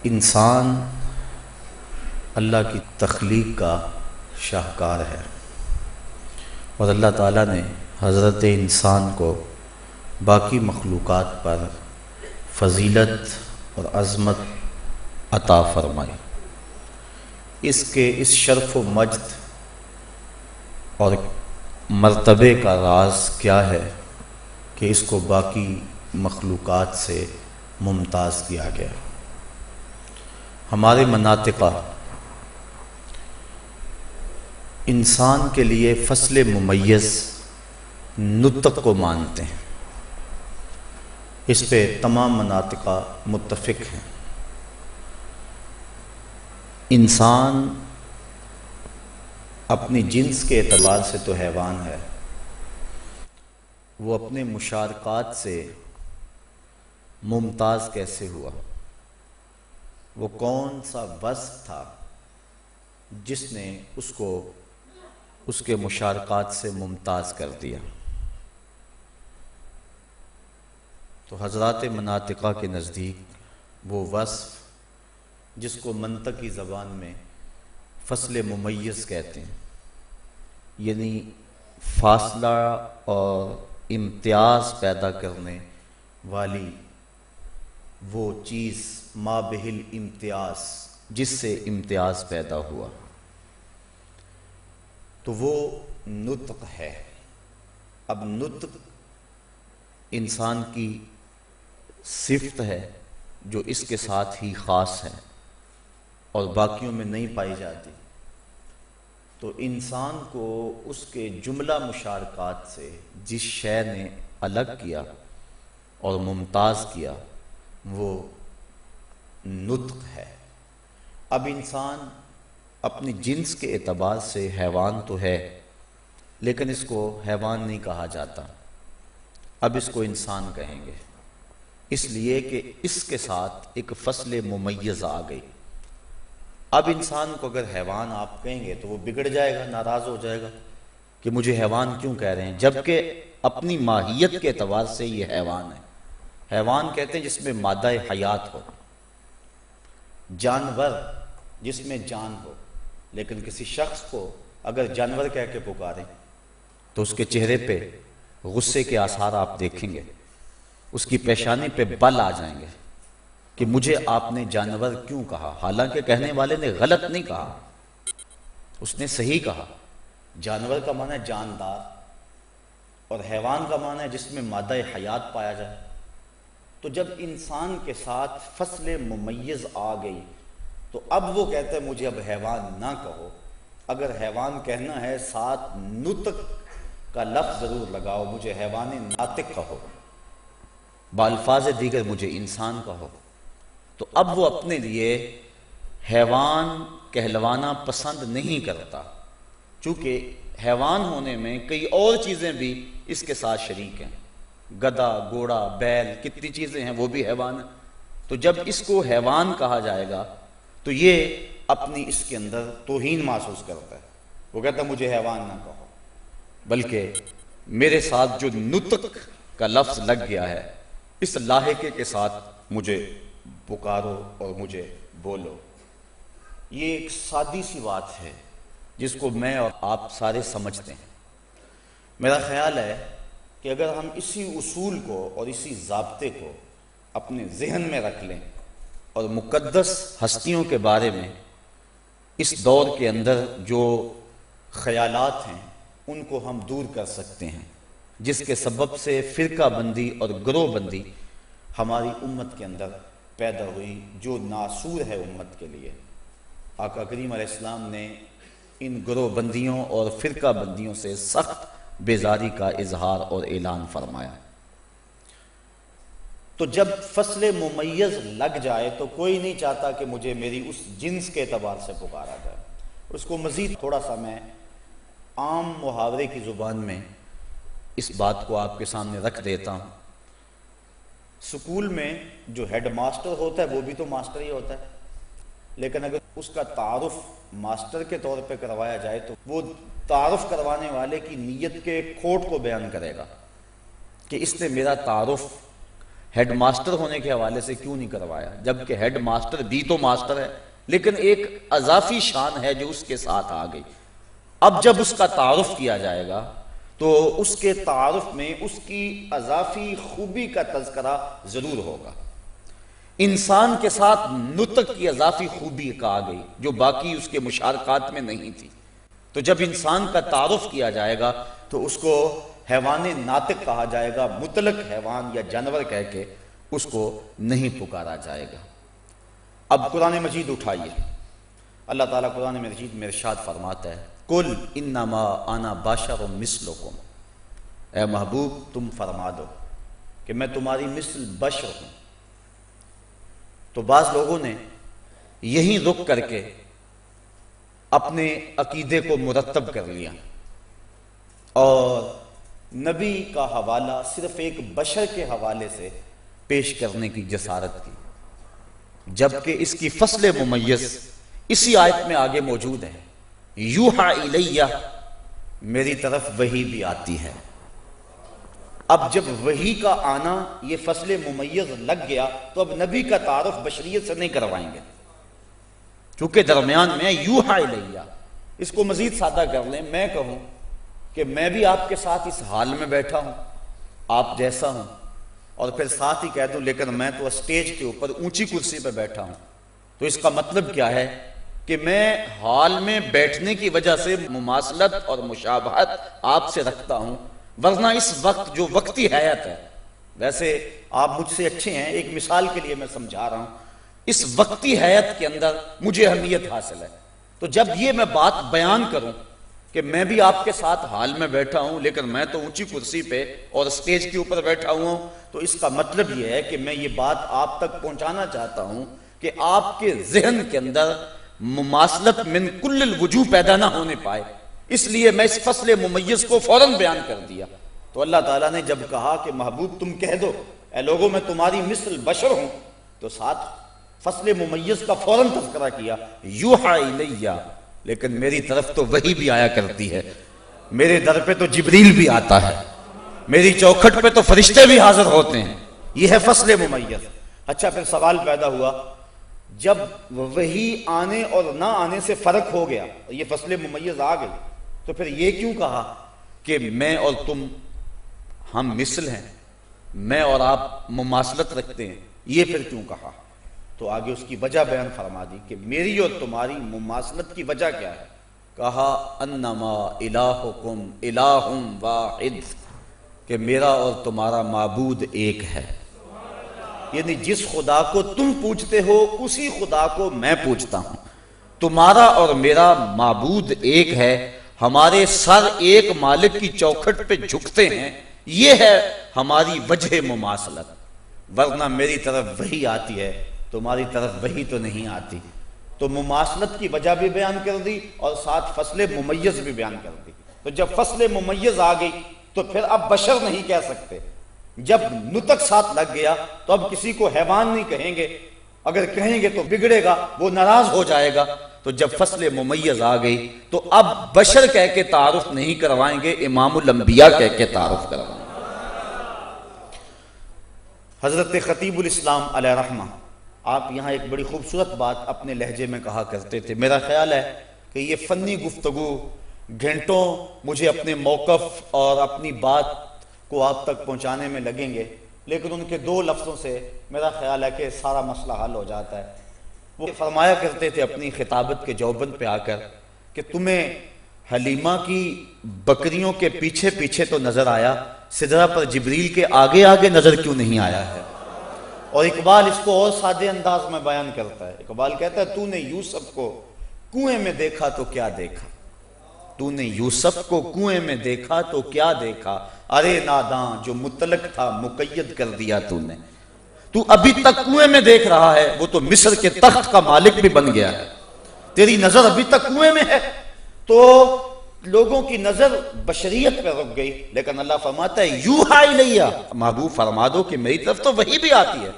انسان اللہ کی تخلیق کا شاہکار ہے، اور اللہ تعالیٰ نے حضرت انسان کو باقی مخلوقات پر فضیلت اور عظمت عطا فرمائی۔ اس شرف و مجد اور مرتبے کا راز کیا ہے کہ اس کو باقی مخلوقات سے ممتاز کیا گیا۔ ہمارے مناطقہ انسان کے لیے فصل ممیز نطق کو مانتے ہیں، اس پہ تمام مناطقہ متفق ہیں۔ انسان اپنی جنس کے اعتبار سے تو حیوان ہے، وہ اپنے مشارکات سے ممتاز کیسے ہوا؟ وہ کون سا وصف تھا جس نے اس کو اس کے مشارکات سے ممتاز کر دیا؟ تو حضرات مناطقہ کے نزدیک وہ وصف جس کو منطقی زبان میں فصل ممیز کہتے ہیں، یعنی فاصلہ اور امتیاز پیدا کرنے والی وہ چیز، ما بہل امتیاز، جس سے امتیاز پیدا ہوا، تو وہ نطق ہے۔ اب نطق انسان کی صفت ہے جو اس کے ساتھ ہی خاص ہے اور باقیوں میں نہیں پائی جاتی، تو انسان کو اس کے جملہ مشارکات سے جس شے نے الگ کیا اور ممتاز کیا وہ نطق ہے۔ اب انسان اپنی جنس کے اعتبار سے حیوان تو ہے، لیکن اس کو حیوان نہیں کہا جاتا، اب اس کو انسان کہیں گے، اس لیے کہ اس کے ساتھ ایک فصل ممیز آ گئی۔ اب انسان کو اگر حیوان آپ کہیں گے تو وہ بگڑ جائے گا، ناراض ہو جائے گا کہ مجھے حیوان کیوں کہہ رہے ہیں، جبکہ اپنی ماہیت کے اعتبار سے یہ حیوان ہے۔ حیوان کہتے ہیں جس میں مادہ حیات ہو، جانور جس میں جان ہو، لیکن کسی شخص کو اگر جانور کہہ کے پکاریں تو اس کے چہرے پہ غصے کے آثار آپ دیکھیں گے، اس کی پیشانی پہ بل آ جائیں گے کہ مجھے آپ نے جانور کیوں کہا، حالانکہ کہنے والے نے غلط نہیں کہا، اس نے صحیح کہا۔ جانور کا معنی ہے جاندار، اور حیوان کا معنی ہے جس میں مادہ حیات پایا جائے۔ تو جب انسان کے ساتھ فصل ممیز آ گئی تو اب وہ کہتے ہیں مجھے اب حیوان نہ کہو، اگر حیوان کہنا ہے ساتھ نطق کا لفظ ضرور لگاؤ، مجھے حیوان ناطق کہو، بالفاظ دیگر مجھے انسان کہو۔ تو اب وہ اپنے لیے حیوان کہلوانا پسند نہیں کرتا، چونکہ حیوان ہونے میں کئی اور چیزیں بھی اس کے ساتھ شریک ہیں، گدھا، گھوڑا، بیل، کتنی چیزیں ہیں، وہ بھی حیوان ہیں۔ تو جب اس کو حیوان کہا جائے گا تو یہ اپنی اس کے اندر توہین محسوس کرتا ہے، وہ کہتا ہے مجھے حیوان نہ کہو، بلکہ میرے ساتھ جو نطق کا لفظ لگ گیا ہے اس لاحقے کے ساتھ مجھے پکارو اور مجھے بولو۔ یہ ایک سادی سی بات ہے جس کو میں اور آپ سارے سمجھتے ہیں۔ میرا خیال ہے کہ اگر ہم اسی اصول کو اور اسی ضابطے کو اپنے ذہن میں رکھ لیں اور مقدس ہستیوں کے بارے میں اس دور کے اندر جو خیالات ہیں ان کو ہم دور کر سکتے ہیں، جس کے سبب سے فرقہ بندی اور گروہ بندی ہماری امت کے اندر پیدا ہوئی، جو ناسور ہے امت کے لیے۔ آقا کریم علیہ السلام نے ان گروہ بندیوں اور فرقہ بندیوں سے سخت بیزاری کا اظہار اور اعلان فرمایا۔ تو جب فصل ممیز لگ جائے تو کوئی نہیں چاہتا کہ مجھے میری اس جنس کے اعتبار سے پکارا جائے۔ اس کو مزید تھوڑا سا میں عام محاورے کی زبان میں اس بات کو آپ کے سامنے رکھ دیتا ہوں۔ سکول میں جو ہیڈ ماسٹر ہوتا ہے وہ بھی تو ماسٹر ہی ہوتا ہے، لیکن اگر اس کا تعارف ماسٹر کے طور پہ کروایا جائے تو وہ تعارف کروانے والے کی نیت کے کھوٹ کو بیان کرے گا کہ اس نے میرا تعارف ہیڈ ماسٹر ہونے کے حوالے سے کیوں نہیں کروایا؟ جبکہ ہیڈ ماسٹر بھی تو ماسٹر ہے، لیکن ایک اضافی شان ہے جو اس کے ساتھ آ گئی۔ اب جب اس کا تعارف کیا جائے گا تو اس کے تعارف میں اس کی اضافی خوبی کا تذکرہ ضرور ہوگا۔ انسان کے ساتھ نطق کی اضافی خوبی کا آ گئی جو باقی اس کے مشارکات میں نہیں تھی، تو جب انسان کا تعارف کیا جائے گا تو اس کو حیوان ناطق کہا جائے گا، مطلق حیوان یا جانور کہہ کے اس کو نہیں پکارا جائے گا۔ اب قرآن مجید اٹھائیے، اللہ تعالیٰ قرآن مجید میں ارشاد فرماتا ہے قل انما انا بشر مثلکم، اے محبوب تم فرما دو کہ میں تمہاری مثل بشر ہوں۔ تو بعض لوگوں نے یہیں رک کر کے اپنے عقیدے کو مرتب کر لیا اور نبی کا حوالہ صرف ایک بشر کے حوالے سے پیش کرنے کی جسارت کی، جبکہ اس کی فصل ممیز اسی آیت میں آگے موجود ہے، یوحا الیہ، میری طرف وحی بھی آتی ہے۔ اب جب وحی کا آنا یہ فصل ممیز لگ گیا تو اب نبی کا تعارف بشریت سے نہیں کروائیں گے، کیونکہ درمیان میں یوحا الیہ۔ اس کو مزید سادہ کر لیں، میں کہوں کہ میں بھی آپ کے ساتھ اس حال میں بیٹھا ہوں آپ جیسا ہوں، اور پھر ساتھ ہی کہہ دوں لیکن میں تو اسٹیج کے اوپر اونچی کرسی پہ بیٹھا ہوں، تو اس کا مطلب کیا ہے کہ میں حال میں بیٹھنے کی وجہ سے مماثلت اور مشابہت آپ سے رکھتا ہوں، ورنہ اس وقت جو وقتی حیات ہے، ویسے آپ مجھ سے اچھے ہیں، ایک مثال کے لیے میں سمجھا رہا ہوں، اس وقتی حیات کے اندر مجھے اہمیت حاصل ہے۔ تو جب یہ میں بات بیان کروں کہ میں بھی آپ کے ساتھ حال میں بیٹھا ہوں لیکن میں تو اونچی کرسی پہ اور اسٹیج کے اوپر بیٹھا ہوں، تو اس کا مطلب یہ ہے کہ میں یہ بات آپ تک پہنچانا چاہتا ہوں کہ آپ کے ذہن کے اندر مماثلت من کل الوجوہ پیدا نہ ہونے پائے، اس لیے میں اس فصل ممیز کو فوراً بیان کر دیا۔ تو اللہ تعالیٰ نے جب کہا کہ محبوب تم کہہ دو اے لوگوں میں تمہاری مثل بشر ہوں، تو ساتھ فصل ممیز کا فوراً تذکرہ کیا، یوحا الیہ، لیکن میری طرف تو وحی بھی آیا کرتی ہے، میرے در پہ تو جبریل بھی آتا ہے، میری چوکھٹ پہ تو فرشتے بھی حاضر ہوتے ہیں، یہ ہے فصل ممیز۔ اچھا پھر سوال پیدا ہوا، جب وحی آنے اور نہ آنے سے فرق ہو گیا، یہ فصل ممیز آ گئی، تو پھر یہ کیوں کہا کہ میں اور تم ہم مثل ہیں، میں اور آپ مماثلت رکھتے ہیں، یہ پھر کیوں کہا؟ تو آگے اس کی وجہ بیان فرما دی کہ میری اور تمہاری مماثلت کی وجہ کیا ہے؟ کہا انما الہکم الہ واحد، کہ میرا اور تمہارا معبود ایک ہے، یعنی جس خدا کو تم پوجتے ہو اسی خدا کو میں پوجتا ہوں، تمہارا اور میرا معبود ایک ہے، ہمارے سر ایک مالک کی چوکھٹ پہ جھکتے ہیں، یہ ہے ہماری وجہ مماثلت، ورنہ میری طرف وحی آتی ہے تمہاری طرف وحی تو نہیں آتی۔ تو مماثلت کی وجہ بھی بیان کر دی اور ساتھ فصل ممیز بھی بیان کر دی۔ تو جب فصل ممیز آ گئی تو پھر اب بشر نہیں کہہ سکتے، جب نطق ساتھ لگ گیا تو اب کسی کو حیوان نہیں کہیں گے، اگر کہیں گے تو بگڑے گا، وہ ناراض ہو جائے گا۔ تو جب فصل ممیز آ گئی تو اب بشر کہہ کے تعارف نہیں کروائیں گے، امام الانبیاء کہہ کے تعارف کروائیں گے۔ حضرت خطیب الاسلام علیہ رحمہ آپ یہاں ایک بڑی خوبصورت بات اپنے لہجے میں کہا کرتے تھے، میرا خیال ہے کہ یہ فنی گفتگو گھنٹوں مجھے اپنے موقف اور اپنی بات کو آپ تک پہنچانے میں لگیں گے، لیکن ان کے دو لفظوں سے میرا خیال ہے کہ سارا مسئلہ حل ہو جاتا ہے۔ وہ فرمایا کرتے تھے اپنی خطابت کے جوبن پہ آ کر کہ تمہیں حلیمہ کی بکریوں کے پیچھے پیچھے تو نظر آیا، سدرہ پر جبریل کے آگے آگے نظر کیوں نہیں آیا ہے؟ اور اقبال اس کو اور سادے انداز میں بیان کرتا ہے، اقبال کہتا ہے تو نے یوسف کو کنویں میں دیکھا تو کیا دیکھا، تو نے یوسف کو کنویں میں دیکھا تو کیا دیکھا، ارے ناداں جو مطلق تھا مقید کر دیا تو نے، تو ابھی تک کنویں میں دیکھ رہا ہے، وہ تو مصر کے تخت کا مالک بھی بن گیا ہے، تیری نظر ابھی تک کنویں میں ہے۔ تو لوگوں کی نظر بشریت پہ رک گئی، لیکن اللہ فرماتا ہے یوحا الیہ، محبوب فرما دو کہ میری طرف تو وحی بھی آتی ہے۔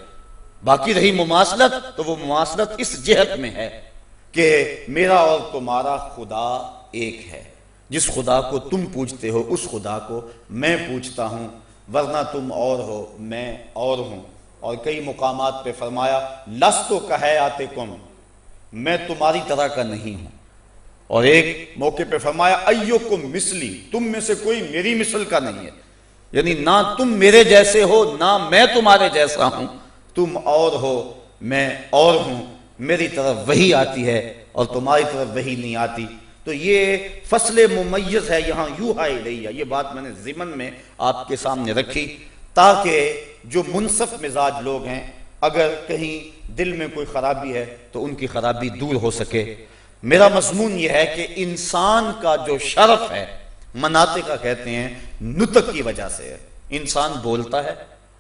باقی رہی مماثلت، تو وہ مماثلت اس جہت میں ہے کہ میرا اور تمہارا خدا ایک ہے، جس خدا کو تم پوجتے ہو اس خدا کو میں پوجتا ہوں، ورنہ تم اور ہو میں اور ہوں۔ اور کئی مقامات پہ فرمایا لستو کہیاتکم، میں تمہاری طرح کا نہیں ہوں، اور ایک موقع پہ فرمایا ایوکم مثلی، تم میں سے کوئی میری مثل کا نہیں ہے، یعنی نہ تم میرے جیسے ہو نہ میں تمہارے جیسا ہوں، تم اور ہو میں اور ہوں، میری طرف وحی آتی ہے اور تمہاری طرف وحی نہیں آتی۔ تو یہ فصل ممیز ہے، یہاں یوحا الیہ، یہ بات میں نے ضمن میں آپ کے سامنے رکھی تاکہ جو منصف مزاج لوگ ہیں اگر کہیں دل میں کوئی خرابی ہے تو ان کی خرابی دور ہو سکے۔ میرا مضمون یہ ہے کہ انسان کا جو شرف ہے، مناطق کہتے ہیں، نطق کی وجہ سے ہے۔ انسان بولتا ہے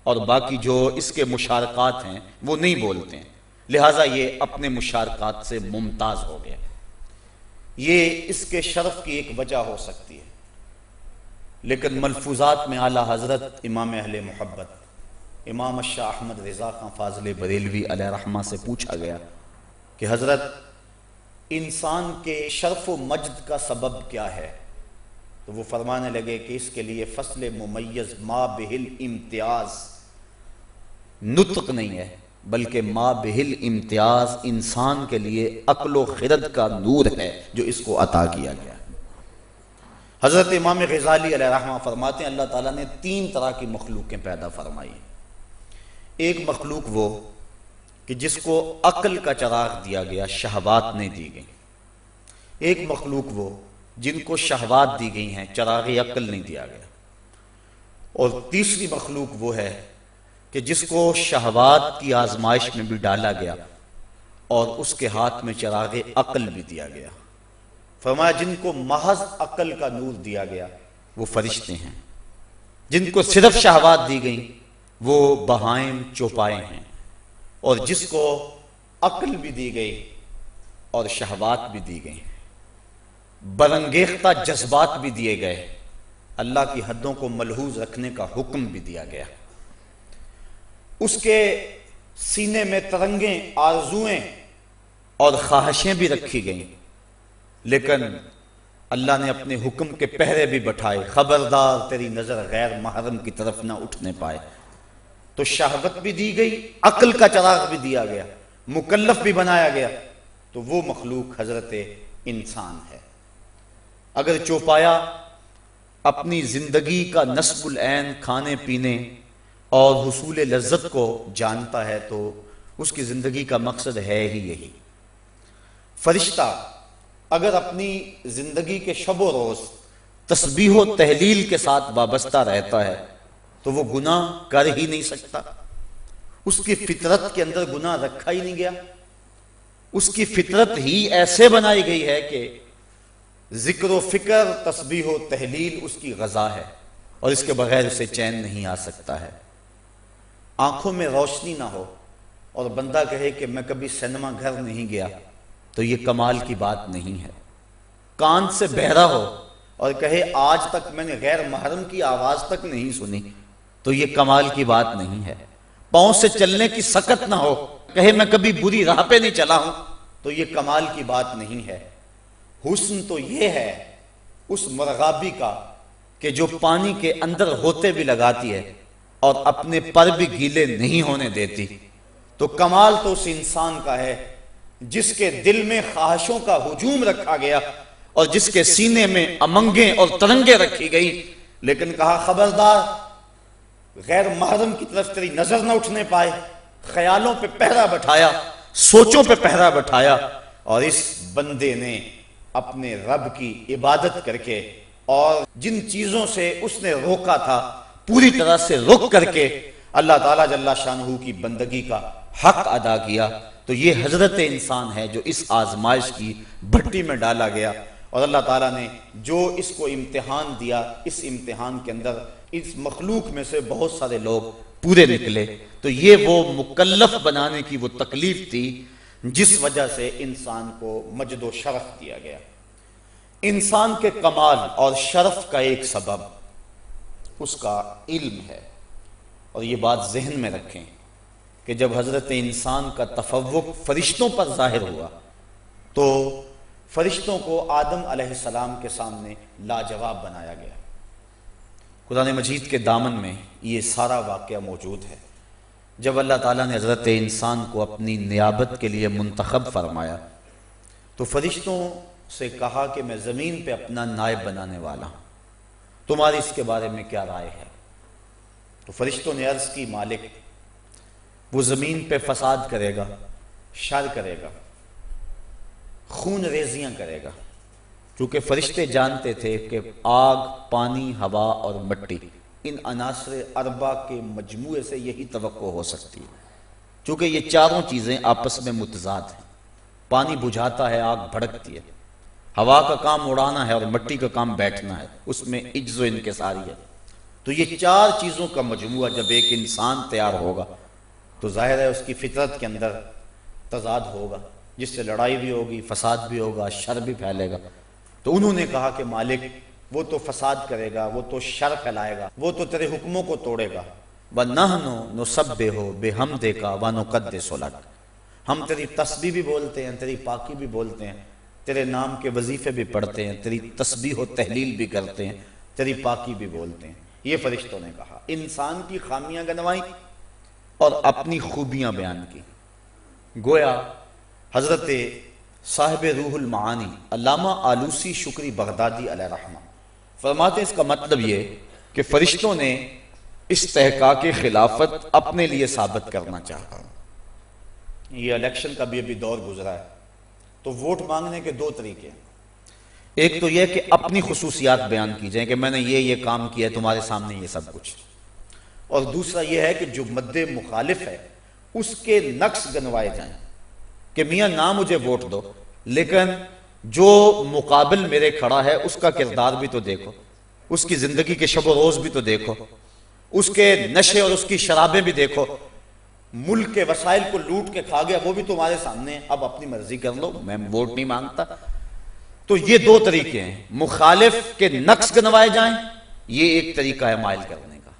اور باقی جو اس کے مشارکات ہیں وہ نہیں بولتے ہیں، لہٰذا یہ اپنے مشارکات سے ممتاز ہو گیا۔ یہ اس کے شرف کی ایک وجہ ہو سکتی ہے، لیکن ملفوظات میں اعلیٰ حضرت امام اہل محبت امام شاہ احمد رضا خان فاضل بریلوی علیہ رحمہ سے پوچھا گیا کہ حضرت انسان کے شرف و مجد کا سبب کیا ہے؟ تو وہ فرمانے لگے کہ اس کے لیے فصل ممیز ما بہل امتیاز نطق نہیں ہے، بلکہ ما بہل امتیاز انسان کے لیے عقل و خرد کا نور ہے جو اس کو عطا کیا گیا۔ حضرت امام غزالی علیہ رحمہ فرماتے ہیں اللہ تعالیٰ نے 3 طرح کی مخلوقیں پیدا فرمائی۔ ایک مخلوق وہ کہ جس کو عقل کا چراغ دیا گیا، شہوات نہیں دی گئی۔ ایک مخلوق وہ جن کو شہوات دی گئی ہیں، چراغ عقل نہیں دیا گیا۔ اور تیسری مخلوق وہ ہے کہ جس کو شہوات کی آزمائش میں بھی ڈالا گیا اور اس کے ہاتھ میں چراغ عقل بھی دیا گیا۔ فرمایا جن کو محض عقل کا نور دیا گیا وہ فرشتے ہیں، جن کو صرف شہوات دی گئیں وہ بہائم چوپائے ہیں، اور جس کو عقل بھی دی گئی اور شہوات بھی دی گئی، برانگیختہ جذبات بھی دیے گئے، اللہ کی حدوں کو ملحوظ رکھنے کا حکم بھی دیا گیا، اس کے سینے میں ترنگیں، آرزویں اور خواہشیں بھی رکھی گئیں، لیکن اللہ نے اپنے حکم کے پہرے بھی بٹھائے، خبردار تیری نظر غیر محرم کی طرف نہ اٹھنے پائے۔ تو شہوت بھی دی گئی، عقل کا چراغ بھی دیا گیا، مکلف بھی بنایا گیا، تو وہ مخلوق حضرت انسان ہے۔ اگر چوپایا اپنی زندگی کا نصب العین کھانے پینے اور حصول لذت کو جانتا ہے تو اس کی زندگی کا مقصد ہے ہی یہی۔ فرشتہ اگر اپنی زندگی کے شب و روز تسبیح و تحلیل کے ساتھ وابستہ رہتا ہے تو وہ گناہ کر ہی نہیں سکتا، اس کی فطرت کے اندر گناہ رکھا ہی نہیں گیا، اس کی فطرت ہی ایسے بنائی گئی ہے کہ ذکر و فکر، تسبیح و تحلیل اس کی غذا ہے، اور اس کے بغیر اسے چین نہیں آ سکتا ہے۔ آنکھوں میں روشنی نہ ہو اور بندہ کہے کہ میں کبھی سینما گھر نہیں گیا تو یہ کمال کی بات نہیں ہے۔ کان سے بہرا ہو اور کہے آج تک میں نے غیر محرم کی آواز تک نہیں سنی تو یہ کمال کی بات نہیں ہے۔ پاؤں سے چلنے کی سکت نہ ہو، کہے میں کبھی بری راہ پہ نہیں چلا ہوں تو یہ کمال کی بات نہیں ہے۔ حسن تو یہ ہے اس مرغابی کا کہ جو پانی کے اندر ہوتے بھی لگاتی ہے اور اپنے پر بھی گیلے نہیں ہونے دیتی۔ تو کمال تو اس انسان کا ہے جس کے دل میں خواہشوں کا ہجوم رکھا گیا اور جس کے سینے میں امنگیں اور ترنگیں رکھی گئی، لیکن کہا خبردار غیر محرم کی طرف تیری نظر نہ اٹھنے پائے۔ خیالوں پہ پہرا بٹھایا، سوچوں پہ پہرا بٹھایا، اور اس بندے نے اپنے رب کی عبادت کر کے اور جن چیزوں سے اس نے روکا تھا پوری طرح سے رک کر کے اللہ تعالیٰ جل شانہ کی بندگی کا حق ادا کیا۔ تو یہ حضرت انسان ہے جو اس آزمائش کی بھٹی میں ڈالا گیا، اور اللہ تعالیٰ نے جو اس کو امتحان دیا، اس امتحان کے اندر اس مخلوق میں سے بہت سارے لوگ پورے نکلے۔ تو یہ وہ مکلف بنانے کی وہ تکلیف تھی جس وجہ سے انسان کو مجد و شرف دیا گیا۔ انسان کے کمال اور شرف کا ایک سبب اس کا علم ہے، اور یہ بات ذہن میں رکھیں کہ جب حضرت انسان کا تفوق فرشتوں پر ظاہر ہوا تو فرشتوں کو آدم علیہ السلام کے سامنے لاجواب بنایا گیا۔ قرآن مجید کے دامن میں یہ سارا واقعہ موجود ہے۔ جب اللہ تعالیٰ نے حضرت انسان کو اپنی نیابت کے لیے منتخب فرمایا تو فرشتوں سے کہا کہ میں زمین پہ اپنا نائب بنانے والا ہوں، تمہاری اس کے بارے میں کیا رائے ہے؟ تو فرشتوں نے عرض کی مالک وہ زمین پہ فساد کرے گا، شر کرے گا، خون ریزیاں کرے گا، کیونکہ فرشتے جانتے تھے کہ آگ، پانی، ہوا اور مٹی ان عناصر اربع کے مجموعے سے یہی توقع ہو سکتی ہے، کیونکہ یہ چاروں چیزیں آپس میں متضاد ہیں۔ پانی بجھاتا ہے، آگ بھڑکتی ہے، ہوا کا کام اڑانا ہے اور مٹی کا کام بیٹھنا ہے، اس میں عجز و انکساری ہے۔ تو یہ چار چیزوں کا مجموعہ جب ایک انسان تیار ہوگا تو ظاہر ہے اس کی فطرت کے اندر تضاد ہوگا، جس سے لڑائی بھی ہوگی، فساد بھی ہوگا، شر بھی پھیلے گا۔ تو انہوں نے کہا کہ مالک وہ تو فساد کرے گا، وہ تو شر پھیلائے گا، وہ تو تیرے حکموں کو توڑے گا۔ وَنَحْنُ نُسَبِّحُ بِحَمْدِكَ وَنُقَدِّسُ لَكَ، ہم تیری تسبیح بھی بولتے ہیں، تیری پاکی بھی بولتے ہیں، تیرے نام کے وظیفے بھی پڑھتے ہیں، تیری تسبیح و تحلیل بھی کرتے ہیں، تیری پاکی بھی بولتے ہیں۔ یہ فرشتوں نے کہا، انسان کی خامیاں گنوائیں اور اپنی خوبیاں بیان کی۔ گویا حضرت صاحب روح المعانی علامہ آلوسی شکری بغدادی علیہ رحمہ فرماتے ہیں اس کا مطلب یہ کہ فرشتوں نے استحقاق خلافت اپنے لیے ثابت کرنا چاہا۔ یہ الیکشن کا بھی ابھی دور گزرا ہے، تو ووٹ مانگنے کے دو طریقے ہیں۔ ایک تو یہ کہ اپنی خصوصیات بیان کی جائیں کہ میں نے یہ کام کیا ہے، تمہارے سامنے یہ سب کچھ، اور دوسرا یہ ہے کہ جو مد مخالف ہے اس کے نقص گنوائے جائیں کہ میاں نہ مجھے ووٹ دو لیکن جو مقابل میرے کھڑا ہے اس کا کردار بھی تو دیکھو، اس کی زندگی کے شب و روز بھی تو دیکھو، اس کے نشے اور اس کی شرابیں بھی دیکھو، ملک کے وسائل کو لوٹ کے کھا گیا وہ بھی تمہارے سامنے ہے، اب اپنی مرضی کر لو، میں ووٹ نہیں مانگتا۔ تو یہ دو طریقے ہیں، مخالف کے نقص گنوائے جائیں، یہ ایک طریقہ ہے مائل کرنے کا،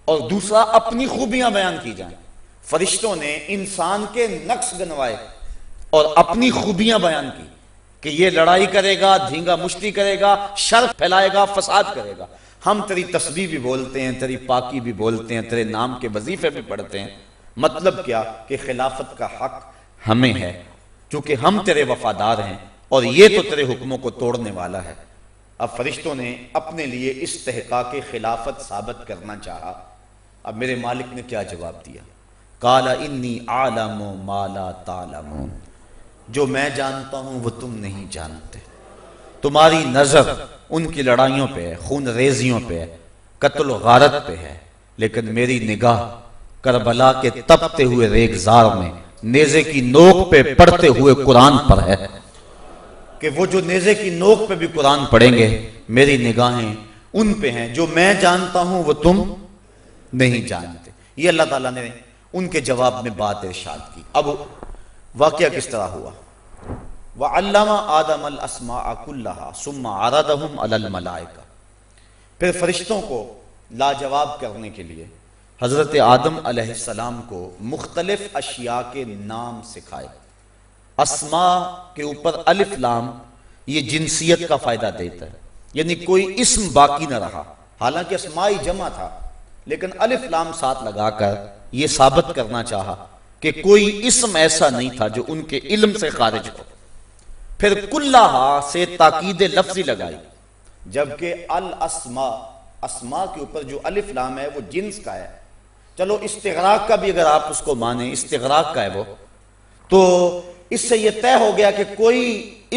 اور دوسرا اپنی خوبیاں بیان کی جائیں۔ فرشتوں نے انسان کے نقص گنوائے اور اپنی خوبیاں بیان کی کہ یہ لڑائی کرے گا، دھینگا مشتی کرے گا، شر پھیلائے گا، فساد کرے گا، ہم تیری تسبیح بھی بولتے ہیں، تیری پاکی بھی بولتے ہیں، تیرے نام کے وظیفے بھی پڑھتے ہیں۔ مطلب کیا کہ خلافت کا حق ہمیں ہے کیونکہ ہم تیرے وفادار ہیں اور یہ تو تیرے حکموں کو توڑنے والا ہے۔ اب فرشتوں نے اپنے لیے استحقاق خلافت ثابت کرنا چاہا۔ اب میرے مالک نے کیا جواب دیا؟ قال انی اعلم ما لا تعلمون، جو میں جانتا ہوں وہ تم نہیں جانتے۔ تمہاری نظر ان کی لڑائیوں پہ ہے، خون ریزیوں پہ ہے، قتل و غارت پہ ہے، لیکن میری نگاہ کربلا کے تپتے ہوئے ریگزار میں نیزے کی نوک پہ پڑھتے ہوئے قرآن پر ہے کہ وہ جو نیزے کی نوک پہ بھی قرآن پڑھیں گے میری نگاہیں ان پہ ہیں، جو میں جانتا ہوں وہ تم نہیں جانتے۔ یہ اللہ تعالیٰ نے ان کے جواب میں بات ارشاد کی۔ اب واقعہ کس طرح ہوا؟ وَعَلَّمَ آدَمَ الْأَسْمَاءَ كُلَّهَا ثُمَّ عَرَضَهُمْ عَلَى الْمَلَائِكَةِ، پھر فرشتوں کو لاجواب کرنے کے لیے حضرت آدم علیہ السلام کو مختلف اشیاء کے نام سکھائے۔ اسماء کے اوپر الف لام یہ جنسیت کا فائدہ دیتا ہے، یعنی کوئی اسم باقی نہ رہا، حالانکہ اسماء جمع تھا لیکن الف لام ساتھ لگا کر یہ ثابت کرنا چاہا کہ کوئی اسم ایسا نہیں تھا جو ان کے علم سے خارج ہو۔ پھر کلہا سے تاکید لفظی لگائی، جبکہ الاسماء، اسماء کے اوپر جو الف لام ہے وہ جنس کا ہے، چلو استغراق کا بھی اگر آپ اس کو مانیں، استغراق کا ہے وہ، تو اس سے یہ طے ہو گیا کہ کوئی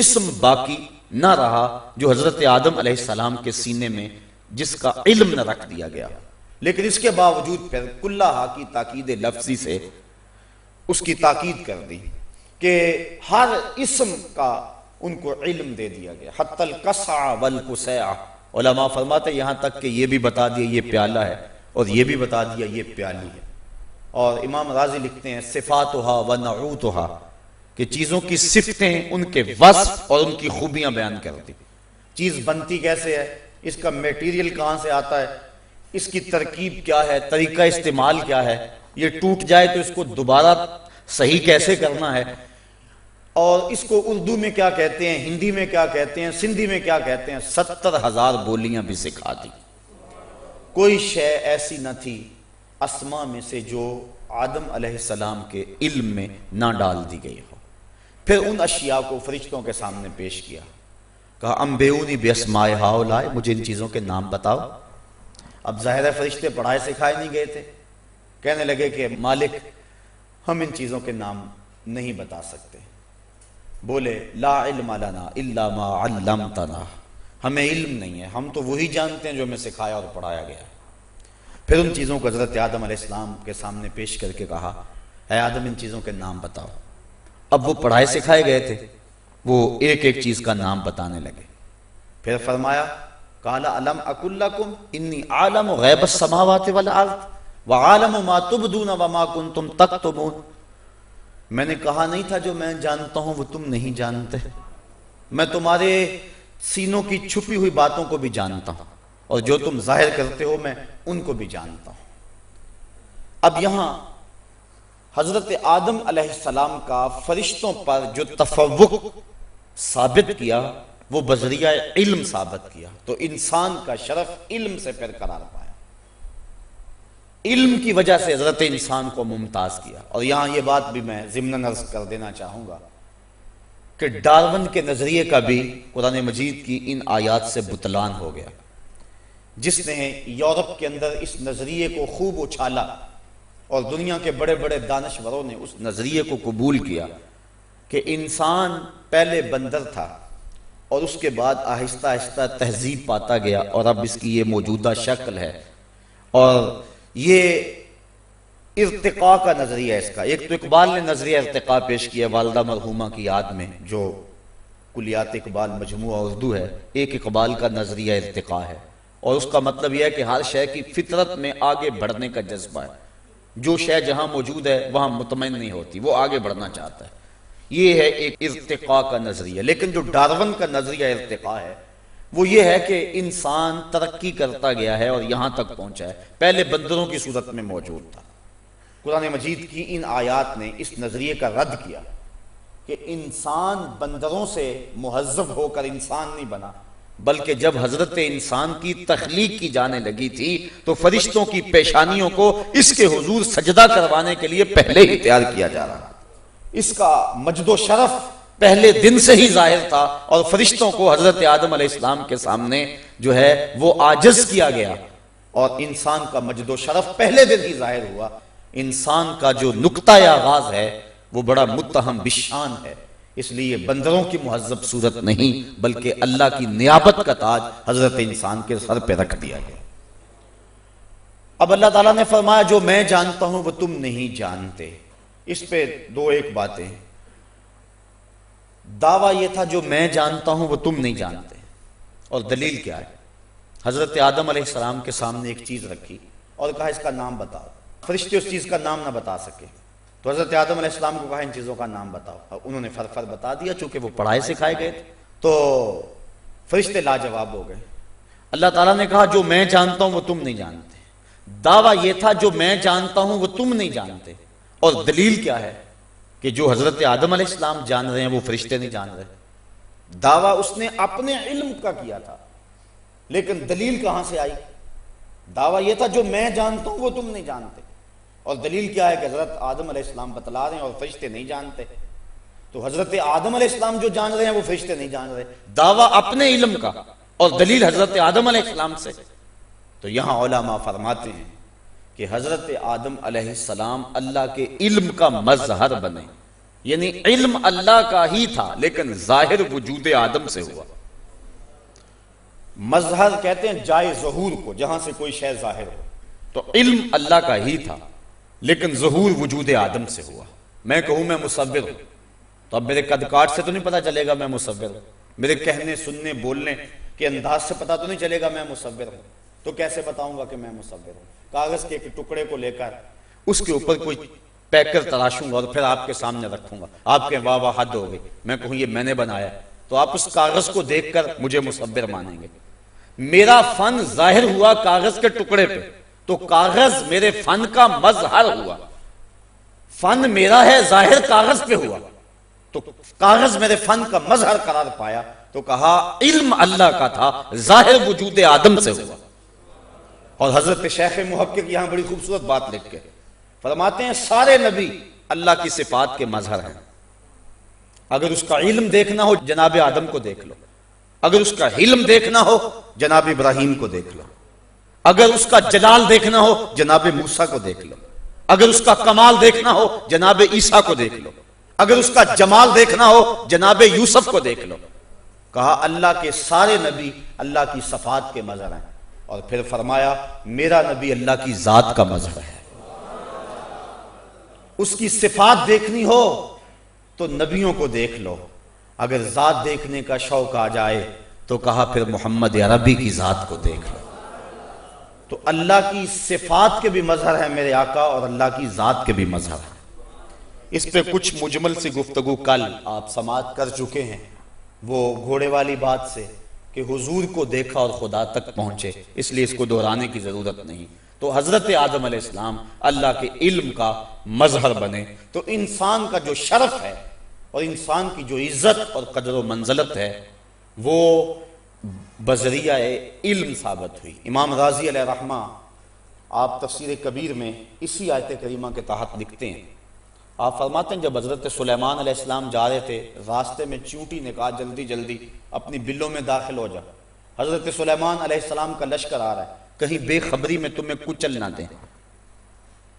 اسم باقی نہ رہا جو حضرت آدم علیہ السلام کے سینے میں جس کا علم نہ رکھ دیا گیا۔ لیکن اس کے باوجود پھر کلہا کی تاکید لفظی سے اس کی تاکید کر دی کہ ہر اسم کا ان کو علم دے دیا گیا، حتی القصع والقصیع۔ علماء فرماتے یہاں تک کہ یہ بھی بتا دیا یہ پیالہ ہے اور یہ بھی بتا دیا یہ پیالی ہے۔ اور امام رازی لکھتے ہیں صفاتہا ونعوتہا، کہ چیزوں کی صفتیں، ان کے وصف اور ان کی خوبیاں بیان کرتی۔ چیز بنتی کیسے ہے، اس کا میٹیریل کہاں سے آتا ہے، اس کی ترکیب کیا ہے، طریقہ استعمال کیا ہے، یہ ٹوٹ جائے تو اس کو دوبارہ صحیح کیسے کرنا ہے، اور اس کو اردو میں کیا کہتے ہیں، ہندی میں کیا کہتے ہیں، سندھی میں کیا کہتے ہیں، 70,000 بولیاں بھی سکھا دی۔ کوئی شے ایسی نہ تھی اسماء میں سے جو آدم علیہ السلام کے علم میں نہ ڈال دی گئی ہو۔ پھر ان اشیاء کو فرشتوں کے سامنے پیش کیا، کہا انبئونی باسماء ہؤلاء، مجھے ان چیزوں کے نام بتاؤ۔ اب ظاہر ہے فرشتے پڑھائے سکھائے نہیں گئے تھے، کہنے لگے کہ مالک ہم ان چیزوں کے نام نہیں بتا سکتے۔ بولے لا علم لنا الا ما علمتنا، ہمیں علم نہیں ہے، ہم تو وہی جانتے ہیں جو ہمیں سکھایا اور پڑھایا گیا۔ پھر ان چیزوں کو حضرت آدم علیہ السلام کے سامنے پیش کر کے کہا اے آدم ان چیزوں کے نام بتاؤ۔ اب وہ پڑھائے سکھائے گئے تھے، وہ ایک ایک چیز کا نام بتانے لگے۔ پھر فرمایا قال الم اقل لکم انی عالم غیب السماوات والارض وعالم ما تبدون وما کنتم تکتمون، میں نے کہا نہیں تھا جو میں جانتا ہوں وہ تم نہیں جانتے، میں تمہارے سینوں کی چھپی ہوئی باتوں کو بھی جانتا ہوں اور جو تم ظاہر کرتے ہو میں ان کو بھی جانتا ہوں۔ اب یہاں حضرت آدم علیہ السلام کا فرشتوں پر جو تفوق ثابت کیا وہ بذریعہ علم ثابت کیا، تو انسان کا شرف علم سے پھر قرار پایا، علم کی وجہ سے حضرت انسان کو ممتاز کیا۔ اور یہاں یہ بات بھی میں ضمناً عرض کر دینا چاہوں گا کہ ڈارون کے نظریے کا بھی قرآن مجید کی ان آیات سے بطلان ہو گیا۔ جس نے یورپ کے اندر اس نظریے کو خوب اچھالا اور دنیا کے بڑے بڑے دانشوروں نے اس نظریے کو قبول کیا کہ انسان پہلے بندر تھا اور اس کے بعد آہستہ آہستہ تہذیب پاتا گیا اور اب اس کی یہ موجودہ شکل ہے، اور یہ ارتقاء کا نظریہ ہے اس کا۔ ایک تو اقبال نے نظریہ ارتقاء پیش کیا والدہ مرحومہ کی یاد میں، جو کلیات اقبال مجموعہ اردو ہے، ایک اقبال کا نظریہ ارتقاء ہے، اور اس کا مطلب یہ ہے کہ ہر شے کی فطرت میں آگے بڑھنے کا جذبہ ہے، جو شے جہاں موجود ہے وہاں مطمئن نہیں ہوتی، وہ آگے بڑھنا چاہتا ہے، یہ ہے ایک ارتقاء کا نظریہ۔ لیکن جو ڈارون کا نظریہ ارتقاء ہے وہ یہ ہے کہ انسان ترقی کرتا گیا ہے اور یہاں تک پہنچا ہے، پہلے بندروں کی صورت میں موجود تھا۔ قرآن مجید کی ان آیات نے اس نظریے کا رد کیا کہ انسان بندروں سے مہذب ہو کر انسان نہیں بنا، بلکہ جب حضرت انسان کی تخلیق کی جانے لگی تھی تو فرشتوں کی پیشانیوں کو اس کے حضور سجدہ کروانے کے لیے پہلے ہی تیار کیا جا رہا، اس کا مجد و شرف پہلے دن سے ہی ظاہر تھا، اور فرشتوں کو حضرت آدم علیہ السلام کے سامنے جو ہے وہ عاجز کیا گیا، اور انسان کا مجد و شرف پہلے دن ہی ظاہر ہوا۔ انسان کا جو نقطہ آغاز ہے وہ بڑا متہم بشان ہے، اس لیے بندروں کی مہذب صورت نہیں بلکہ اللہ کی نیابت کا تاج حضرت انسان کے سر پہ رکھ دیا گیا۔ اب اللہ تعالیٰ نے فرمایا جو میں جانتا ہوں وہ تم نہیں جانتے۔ اس پہ دو ایک باتیں، دعویٰ یہ تھا جو میں جانتا ہوں وہ تم نہیں جانتے، اور دلیل کیا ہے؟ حضرت آدم علیہ السلام کے سامنے ایک چیز رکھی اور کہا اس کا نام بتاؤ، فرشتے اس چیز کا نام نہ بتا سکے، تو حضرت آدم علیہ السلام کو کہا ان چیزوں کا نام بتاؤ، انہوں نے فر بتا دیا، چونکہ وہ پڑھائے سکھائے گئے تھے، تو فرشتے لاجواب ہو گئے۔ اللہ تعالیٰ نے کہا جو میں جانتا ہوں وہ تم نہیں جانتے، دعویٰ یہ تھا جو میں جانتا ہوں وہ تم نہیں جانتے، اور دلیل کیا ہے کہ جو حضرت آدم علیہ السلام جان رہے ہیں وہ فرشتے نہیں جان رہے۔ دعویٰ اس نے اپنے علم کا کیا تھا، لیکن دلیل کہاں سے آئی؟ دعویٰ یہ تھا جو میں جانتا ہوں وہ تم نہیں جانتے، اور دلیل کیا ہے کہ حضرت آدم علیہ السلام بتلا رہے ہیں اور فرشتے نہیں جانتے، تو حضرت آدم علیہ السلام جو جان رہے ہیں وہ فرشتے نہیں جان رہے، دعویٰ اپنے علم کا اور دلیل حضرت آدم علیہ السلام سے۔ تو یہاں علماء فرماتے ہیں کہ حضرت آدم علیہ السلام اللہ کے علم کا مظہر بنے، یعنی علم اللہ کا ہی تھا لیکن ظاہر وجود آدم سے ہوا۔ مظہر کہتے ہیں جائے ظہور کو، جہاں سے کوئی شے ظاہر ہو، تو علم اللہ کا ہی تھا لیکن ظہور وجود آدم سے ہوا۔ میں کہوں میں مصور ہوں تو اب میرے قد کاٹ سے تو نہیں پتا چلے گا میں مصور ہوں، میرے کہنے سننے بولنے کے انداز سے پتا تو نہیں چلے گا میں مصور ہوں، تو کیسے بتاؤں گا کہ میں مصور ہوں؟ کاغذ کے ایک ٹکڑے کو لے کر اس کے اوپر کوئی پیکر تراشوں گا اور پھر آپ کے سامنے رکھوں گا، آپ کے واہ واہ حد ہو گئی، میں کہوں یہ میں نے بنایا، تو آپ اس کاغذ کو دیکھ کر مجھے مصور مانیں گے۔ میرا فن ظاہر ہوا کاغذ کے ٹکڑے پہ، تو کاغذ میرے فن کا مظہر ہوا، فن میرا ہے ظاہر کاغذ پہ ہوا، تو کاغذ میرے فن کا مظہر قرار پایا، تو کہا علم اللہ کا تھا ظاہر وجود آدم سے ہوا۔ اور حضرت شیخ محقق یہاں بڑی خوبصورت بات لکھ کے فرماتے ہیں سارے نبی اللہ کی صفات کے مظہر ہیں. اگر اس کا علم دیکھنا ہو جناب آدم کو دیکھ لو، اگر اس کا حلم دیکھنا ہو جناب ابراہیم کو دیکھ لو، اگر اس کا جلال دیکھنا ہو جناب موسیٰ کو دیکھ لو، اگر اس کا کمال دیکھنا ہو جناب عیسیٰ کو دیکھ لو، اگر اس کا جمال دیکھنا ہو جناب یوسف کو دیکھ لو. کہا اللہ کے سارے نبی اللہ کی صفات کے مظہر ہیں. اور پھر فرمایا میرا نبی اللہ کی ذات کا مظہر ہے. اس کی صفات دیکھنی ہو تو نبیوں کو دیکھ لو، اگر ذات دیکھنے کا شوق آ جائے تو کہا پھر محمد عربی کی ذات کو دیکھ لو. تو اللہ کی صفات کے بھی مظہر ہیں میرے آقا، اور اللہ کی ذات کے بھی مظہر ہیں. اس پہ کچھ مجمل سی گفتگو کل آپ سماعت کر چکے ہیں، وہ گھوڑے والی بات سے کہ حضور کو دیکھا اور خدا تک پہنچے، اس لیے اس کو دہرانے کی ضرورت نہیں. تو حضرت آدم علیہ السلام اللہ کے علم کا مظہر بنے تو انسان کا جو شرف ہے اور انسان کی جو عزت اور قدر و منزلت ہے وہ بذریعہ علم ثابت ہوئی. امام راضی علیہ رحمہ آپ تفسیر کبیر میں اسی آیت کریمہ کے تحت لکھتے ہیں، آپ فرماتے ہیں جب حضرت سلیمان علیہ السلام جا رہے تھے راستے میں چونٹی نے کہا جلدی جلدی اپنی بلوں میں داخل ہو جا. حضرت سلیمان علیہ السلام کا لشکر آ رہا ہے، کہیں بے خبری میں تمہیں کچل نہ دیں.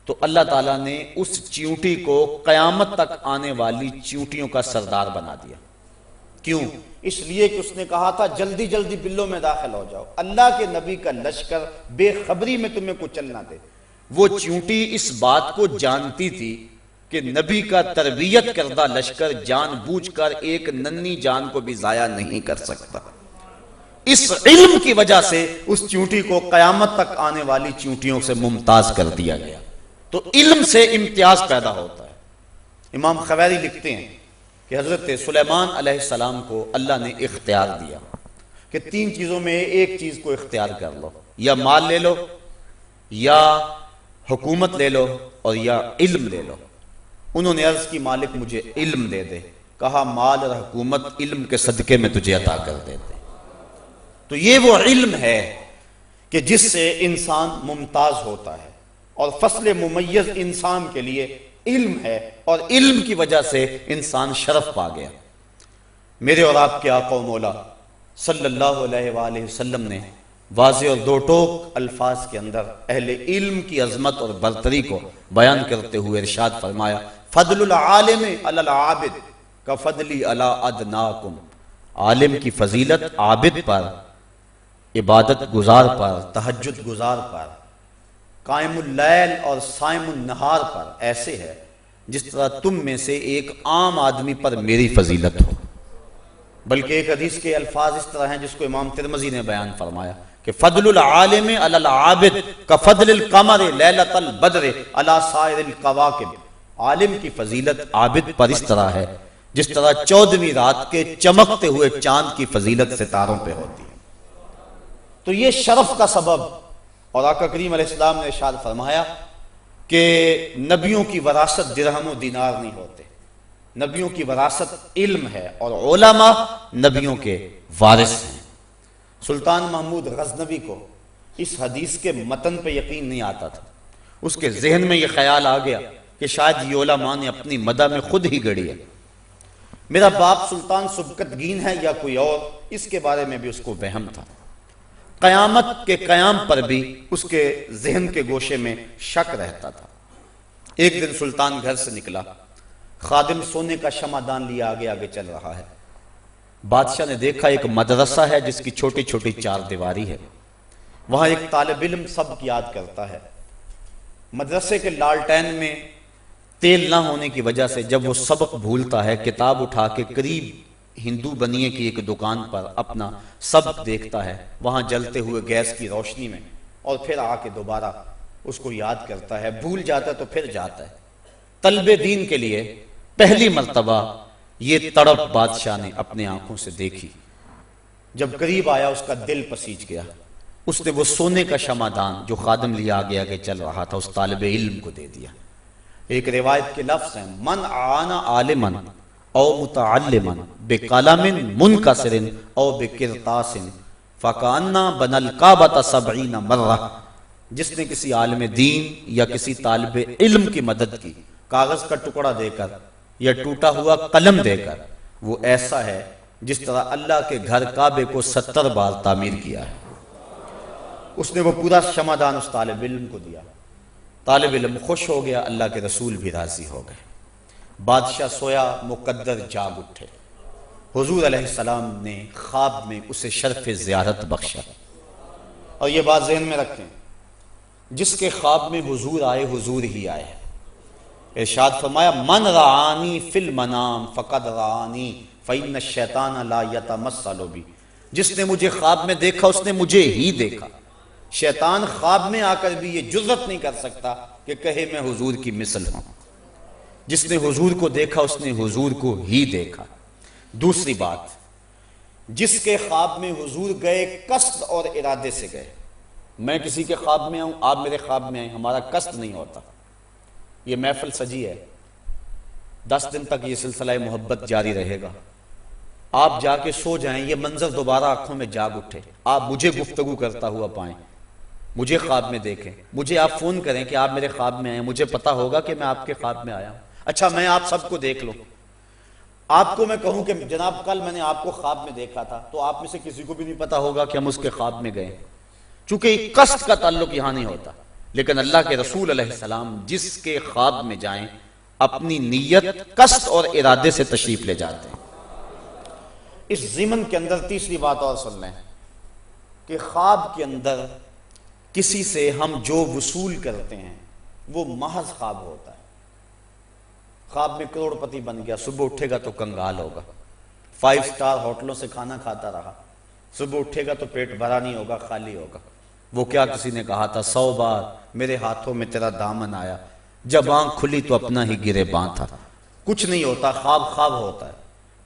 تو اللہ تعالیٰ نے اس چیونٹی کو قیامت تک آنے والی چیونٹیوں کا سردار بنا دیا. کیوں؟ اس لیے کہ اس نے کہا تھا جلدی جلدی بلوں میں داخل ہو جاؤ، اللہ کے نبی کا لشکر بے خبری میں تمہیں کچل نہ دے. وہ چیونٹی اس بات کو جانتی تھی کہ نبی کا تربیت کردہ لشکر جان بوجھ کر ایک ننھی جان کو بھی ضائع نہیں کر سکتا. اس علم کی وجہ سے اس چیونٹی کو قیامت تک آنے والی چیونٹیوں سے ممتاز کر دیا گیا. تو علم سے امتیاز پیدا ہوتا ہے. امام خویری لکھتے ہیں کہ حضرت سلیمان علیہ السلام کو اللہ نے اختیار دیا کہ 3 چیزوں میں ایک چیز کو اختیار کر لو، یا مال لے لو، یا حکومت لے لو، اور یا علم لے لو. انہوں نے عرض کی مالک مجھے علم دے دے. کہا مال اور حکومت علم کے صدقے میں تجھے عطا کر دیتے. تو یہ وہ علم ہے کہ جس سے انسان ممتاز ہوتا ہے، اور فصل ممیز انسان کے لیے علم ہے، اور علم کی وجہ سے انسان شرف پا گیا. میرے اور آپ کے آقا و مولا صلی اللہ علیہ وآلہ وسلم نے واضح اور دو ٹوک الفاظ کے اندر اہل علم کی عظمت اور برتری کو بیان کرتے ہوئے ارشاد فرمایا فضل العالم علی العابد کفضلی علی ادناکم. عالم کی فضیلت عابد پر، عبادت گزار پر، تہجد گزار پر، قائم اللیل اور صائم النہار پر ایسے ہے جس طرح تم میں سے ایک عام آدمی پر میری فضیلت ہو. بلکہ ایک حدیث کے الفاظ اس طرح ہیں جس کو امام ترمذی نے بیان فرمایا کہ فضل العالم علی العابد کفضل القمر لیلۃ البدر علی سائر الکواکب. عالم کی فضیلت عابد پر اس طرح ہے جس طرح 14ویں رات کے چمکتے ہوئے چاند کی فضیلت ستاروں پہ ہوتی ہے. تو یہ شرف کا سبب. اور آقا کریم علیہ السلام نے ارشاد فرمایا کہ نبیوں کی وراثت درہم و دینار نہیں ہوتے، نبیوں کی وراثت علم ہے، اور علماء نبیوں کے وارث ہیں. سلطان محمود غزنوی کو اس حدیث کے متن پہ یقین نہیں آتا تھا. اس کے ذہن میں یہ خیال آ گیا کہ شاید یہ علماء نے اپنی مدح میں خود ہی گڑی ہے. میرا باپ سلطان سبکتگین ہے یا کوئی اور، اس کے بارے میں بھی اس کو وہم تھا. قیامت کے قیام پر بھی اس کے ذہن کے گوشے میں شک رہتا تھا. ایک دن سلطان گھر سے نکلا، خادم سونے کا شمعدان لیے آگے آگے چل رہا ہے. بادشاہ نے دیکھا ایک مدرسہ ہے جس کی چھوٹی چھوٹی 4 دیواری ہے، وہاں ایک طالب علم سبق یاد کرتا ہے. مدرسے کے لالٹین میں تیل نہ ہونے کی وجہ سے جب وہ سبق بھولتا ہے کتاب اٹھا کے قریب ہندو بنیے کی ایک دکان پر اپنا سبق دیکھتا ہے، وہاں جلتے ہوئے گیس کی روشنی میں، اور پھر آ کے دوبارہ اس کو یاد کرتا ہے. بھول جاتا ہے تو پھر جاتا ہے. طلب دین کے لیے پہلی مرتبہ یہ تڑپ بادشاہ نے اپنے آنکھوں سے دیکھی. جب قریب آیا اس کا دل پسیج گیا. اس نے وہ سونے کا شمعدان جو خادم لیا آگے آگے چل رہا تھا اس طالب علم کو دے دیا. ایک روایت کے لفظ ہیں من اعان عالما او متعلما بقلم منکسر او بقرطاس فکأن بنى الکعبۃ 70 مرہ. جس نے کسی عالم دین یا کسی طالب علم کی مدد کی کاغذ کا ٹکڑا دے کر یا ٹوٹا ہوا قلم دے کر، وہ ایسا ہے جس طرح اللہ کے گھر کعبے کو 70 بار تعمیر کیا ہے۔ اس نے وہ پورا شمعدان اس طالب علم کو دیا، طالب علم خوش ہو گیا، اللہ کے رسول بھی راضی ہو گئے۔ بادشاہ سویا، مقدر جاگ اٹھے، حضور علیہ السلام نے خواب میں اسے شرف زیارت بخشا۔ اور یہ بات ذہن میں رکھیں، جس کے خواب میں حضور آئے، حضور ہی آئے۔ ارشاد فرمایا من رعانی فی المنام فقد رعانی فإن الشیطان لا یتمثل بی، جس نے مجھے خواب میں دیکھا اس نے مجھے ہی دیکھا۔ شیطان خواب میں آ کر بھی یہ جرأت نہیں کر سکتا کہ کہے میں حضور کی مثل ہوں۔ جس نے حضور کو دیکھا اس نے حضور کو ہی دیکھا۔ دوسری بات، جس کے خواب میں حضور گئے قصد اور ارادے سے گئے۔ میں کسی کے خواب میں آؤں، آپ میرے خواب میں آئیں، ہمارا قصد نہیں ہوتا۔ یہ محفل سجی ہے، 10 دن تک یہ سلسلہ محبت جاری رہے گا۔ آپ جا کے سو جائیں، یہ منظر دوبارہ آنکھوں میں جاگ اٹھے، آپ مجھے گفتگو کرتا ہوا پائیں، مجھے خواب میں دیکھیں، مجھے آپ فون کریں کہ آپ میرے خواب میں آئیں، مجھے پتا ہوگا کہ میں آپ کے خواب میں آیا ہوں۔ اچھا میں آپ سب کو دیکھ لوں، آپ کو میں کہوں کہ جناب کل میں نے آپ کو خواب میں دیکھا تھا، تو آپ میں سے کسی کو بھی نہیں پتا ہوگا کہ ہم اس کے خواب میں گئے، چونکہ قصد کا تعلق یہاں نہیں ہوتا۔ لیکن اللہ کے رسول علیہ السلام جس کے خواب میں جائیں اپنی نیت، قصد اور ارادے سے تشریف لے جاتے ہیں۔ اس ضمن کے اندر تیسری بات اور سن لیں کہ خواب کے اندر کسی سے ہم جو وصول کرتے ہیں وہ محض خواب ہوتا ہے۔ خواب میں کروڑ پتی بن گیا، صبح اٹھے گا تو کنگال ہوگا، 5 سٹار ہوٹلوں سے کھانا کھاتا رہا، صبح اٹھے گا تو پیٹ بھرا نہیں ہوگا، خالی ہوگا۔ وہ کیا کسی نے کہا تھا 100 بار میرے ہاتھوں میں تیرا دامن آیا، جب آنکھ کھلی تو اپنا ہی گریباں تھا۔ کچھ نہیں ہوتا، خواب خواب ہوتا ہے۔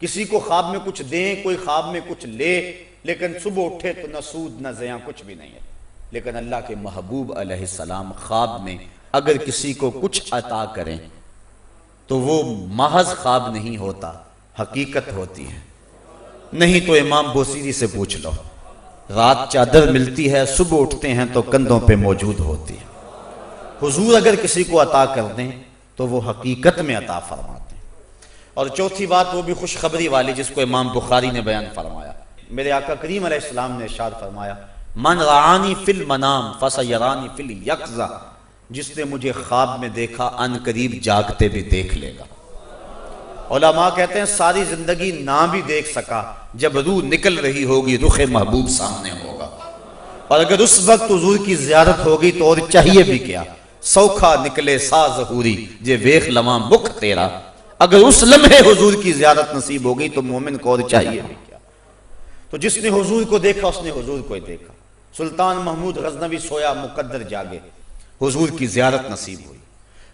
کسی کو خواب میں کچھ دیں، کوئی خواب میں کچھ لے، لیکن صبح اٹھے تو نہ سود نہ زیاں کچھ بھی نہیں ہے۔ لیکن اللہ کے محبوب علیہ السلام خواب میں اگر کسی کو کچھ عطا کریں تو وہ محض خواب نہیں ہوتا، حقیقت ہوتی ہے۔ نہیں تو امام بوسیری سے پوچھ لو، رات چادر ملتی ہے، صبح اٹھتے ہیں تو کندھوں پہ موجود ہوتی ہے۔ حضور اگر کسی کو عطا کر دیں تو وہ حقیقت میں عطا فرماتے ہیں۔ اور چوتھی بات وہ بھی خوشخبری والی جس کو امام بخاری نے بیان فرمایا، میرے آقا کریم علیہ السلام نے ارشاد فرمایا من رعانی فی المنام فسیرانی فی الیقظہ، جس نے مجھے خواب میں دیکھا ان قریب جاگتے بھی دیکھ لے گا۔ علماء کہتے ہیں ساری زندگی نہ بھی دیکھ سکا، جب روح نکل رہی ہوگی رخ محبوب سامنے ہوگا، اور اگر اس وقت حضور کی زیارت ہوگی تو اور چاہیے بھی کیا، سوکھا نکلے سا ظہوری جے ویخ لواں بک تیرا، اگر اس لمحے حضور کی زیارت نصیب ہوگی تو مومن کو اور چاہیے بھی کیا۔ تو جس نے حضور کو دیکھا اس نے حضور کو ہی دیکھا۔ سلطان محمود غزنوی سویا، مقدر جاگے، حضور کی زیارت نصیب ہوئی۔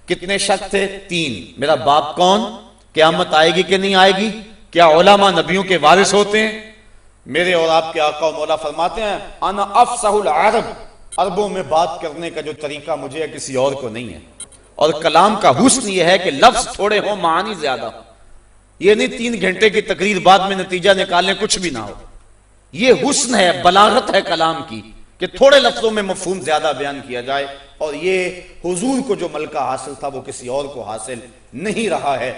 کتنے شک تھے؟ 3۔ میرا باپ کون؟ قیامت آئے گی کہ نہیں آئے گی؟ کیا علماء نبیوں کے وارث ہوتے ہیں؟ میرے اور آپ کے آقا و مولا فرماتے ہیں انا افصح العرب، عربوں میں بات کرنے کا جو طریقہ مجھے ہے کسی اور کو نہیں ہے۔ اور کلام کا حسن یہ ہے کہ لفظ تھوڑے ہوں معانی زیادہ ہو۔ یہ نہیں 3 گھنٹے کی تقریر بعد میں نتیجہ نکالنے کچھ بھی نہ ہو۔ یہ حسن ہے، بلاغت ہے کلام کی کہ تھوڑے لفظوں میں مفہوم زیادہ بیان کیا جائے۔ اور یہ حضور کو جو ملکہ حاصل تھا وہ کسی اور کو حاصل نہیں رہا ہے۔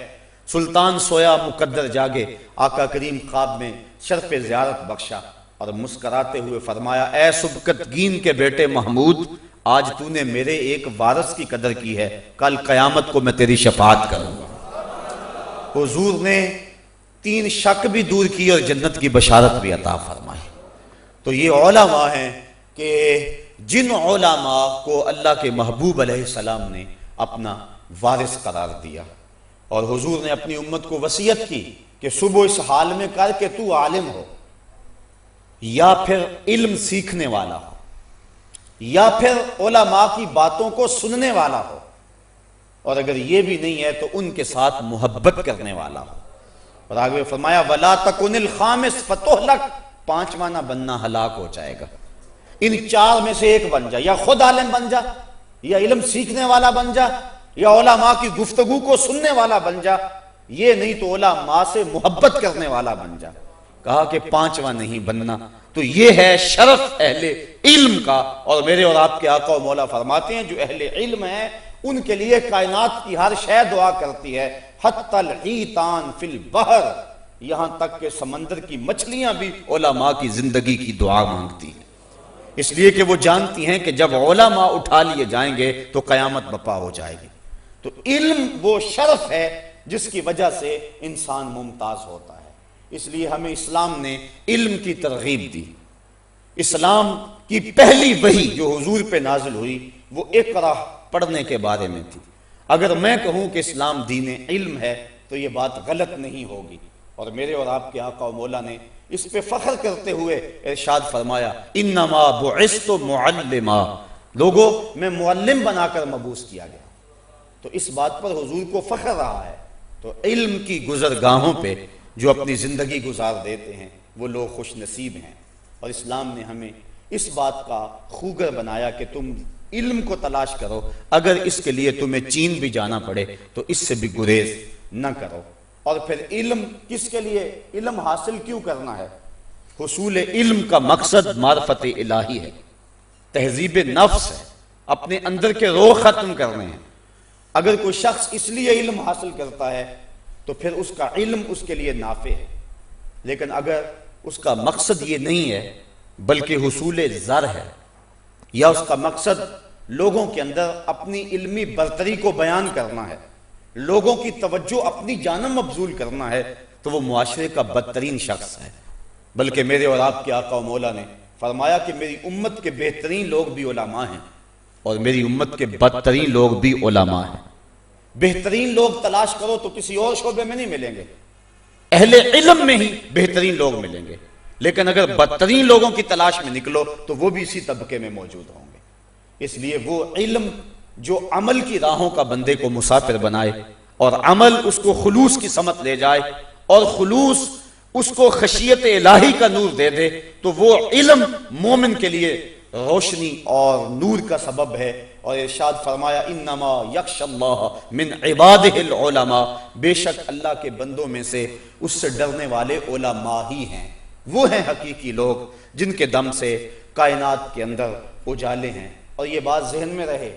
سلطان سویا، مقدر جاگے، آقا کریم خواب میں شرف زیارت بخشا اور مسکراتے ہوئے فرمایا اے سبکتگین کے بیٹے محمود، آج تو نے میرے ایک وارث کی قدر کی ہے، کل قیامت کو میں تیری شفاعت کروں گا۔ حضور نے 3 شک بھی دور کی اور جنت کی بشارت بھی عطا فرمائی۔ تو یہ علماء ہیں کہ جن علماء کو اللہ کے محبوب علیہ السلام نے اپنا وارث قرار دیا، اور حضور نے اپنی امت کو وصیت کی کہ صبح اس حال میں کر کہ تو عالم ہو، یا پھر علم سیکھنے والا ہو، یا پھر علماء کی باتوں کو سننے والا ہو، اور اگر یہ بھی نہیں ہے تو ان کے ساتھ محبت کرنے والا ہو۔ اور آگے فرمایا وَلَا تَكُنِ الْخَامِسْ فَتُحْلَكْ، 5واں نہ بننا، ہلاک ہو جائے گا۔ ان 4 میں سے ایک بن جا، یا خود عالم بن جا، یا علم سیکھنے والا بن جا، یا علماء کی گفتگو کو سننے والا بن جا، یہ نہیں تو علماء سے محبت کرنے والا بن جا۔ کہا کہ پانچواں نہیں بننا۔ تو یہ ہے شرف اہل علم کا، اور میرے اور آپ کے آقا و مولا فرماتے ہیں جو اہل علم ہیں ان کے لیے کائنات کی ہر شے دعا کرتی ہے، حتی الحیتان فی البحر، یہاں تک کہ سمندر کی مچھلیاں بھی علماء کی زندگی کی دعا مانگتی ہیں، اس لیے کہ وہ جانتی ہیں کہ جب علماء اٹھا لیے جائیں گے تو قیامت بپا ہو جائے گی۔ تو علم وہ شرف ہے جس کی وجہ سے انسان ممتاز ہوتا ہے، اس لیے ہمیں اسلام نے علم کی ترغیب دی۔ اسلام کی پہلی وحی جو حضور پہ نازل ہوئی وہ اقرا پڑھنے کے بارے میں تھی۔ اگر میں کہوں کہ اسلام دین علم ہے تو یہ بات غلط نہیں ہوگی، اور میرے اور آپ کے آقا و مولا نے اس پہ فخر کرتے ہوئے ارشاد فرمایا انما بعثت معلما، لوگو میں معلم بنا کر مبعوث کیا گیا۔ تو اس بات پر حضور کو فخر رہا ہے۔ تو علم کی گزرگاہوں پہ جو اپنی زندگی گزار دیتے ہیں وہ لوگ خوش نصیب ہیں، اور اسلام نے ہمیں اس بات کا خوگر بنایا کہ تم علم کو تلاش کرو، اگر اس کے لیے تمہیں چین بھی جانا پڑے تو اس سے بھی گریز نہ کرو۔ اور پھر علم کس کے لیے، علم حاصل کیوں کرنا ہے؟ حصول علم کا مقصد معرفت الہی ہے، تہذیب نفس ہے، اپنے اندر کے روح ختم کرنے ہیں۔ اگر کوئی شخص اس لیے علم حاصل کرتا ہے تو پھر اس کا علم اس کے لیے نافع ہے، لیکن اگر اس کا مقصد یہ نہیں ہے بلکہ حصول زر ہے، یا اس کا مقصد لوگوں کے اندر اپنی علمی برتری کو بیان کرنا ہے، لوگوں کی توجہ اپنی جانب مبذول کرنا ہے، تو وہ معاشرے کا بدترین شخص ہے۔ بلکہ میرے اور آپ کے آقا و مولا نے فرمایا کہ میری امت کے بہترین لوگ بھی علماء ہیں، اور میری امت کے بدترین لوگ بھی علماء ہیں۔ بہترین لوگ تلاش کرو تو کسی اور شعبے میں نہیں ملیں گے، اہل علم میں ہی بہترین لوگ ملیں گے، لیکن اگر بدترین لوگوں کی تلاش میں نکلو تو وہ بھی اسی طبقے میں موجود ہوں گے۔ اس لیے وہ علم جو عمل کی راہوں کا بندے کو مسافر بنائے، اور عمل اس کو خلوص کی سمت لے جائے، اور خلوص اس کو خشیت الہی کا نور دے دے، تو وہ علم مومن کے لیے روشنی اور نور کا سبب ہے۔ اور ارشاد فرمایا انما یخشی اللہ من عبادہ العلماء، بے شک اللہ کے بندوں میں سے اس سے ڈرنے والے علماء ہی ہیں، وہ ہیں حقیقی لوگ جن کے دم سے کائنات کے اندر اجالے ہیں۔ اور یہ بات ذہن میں رہے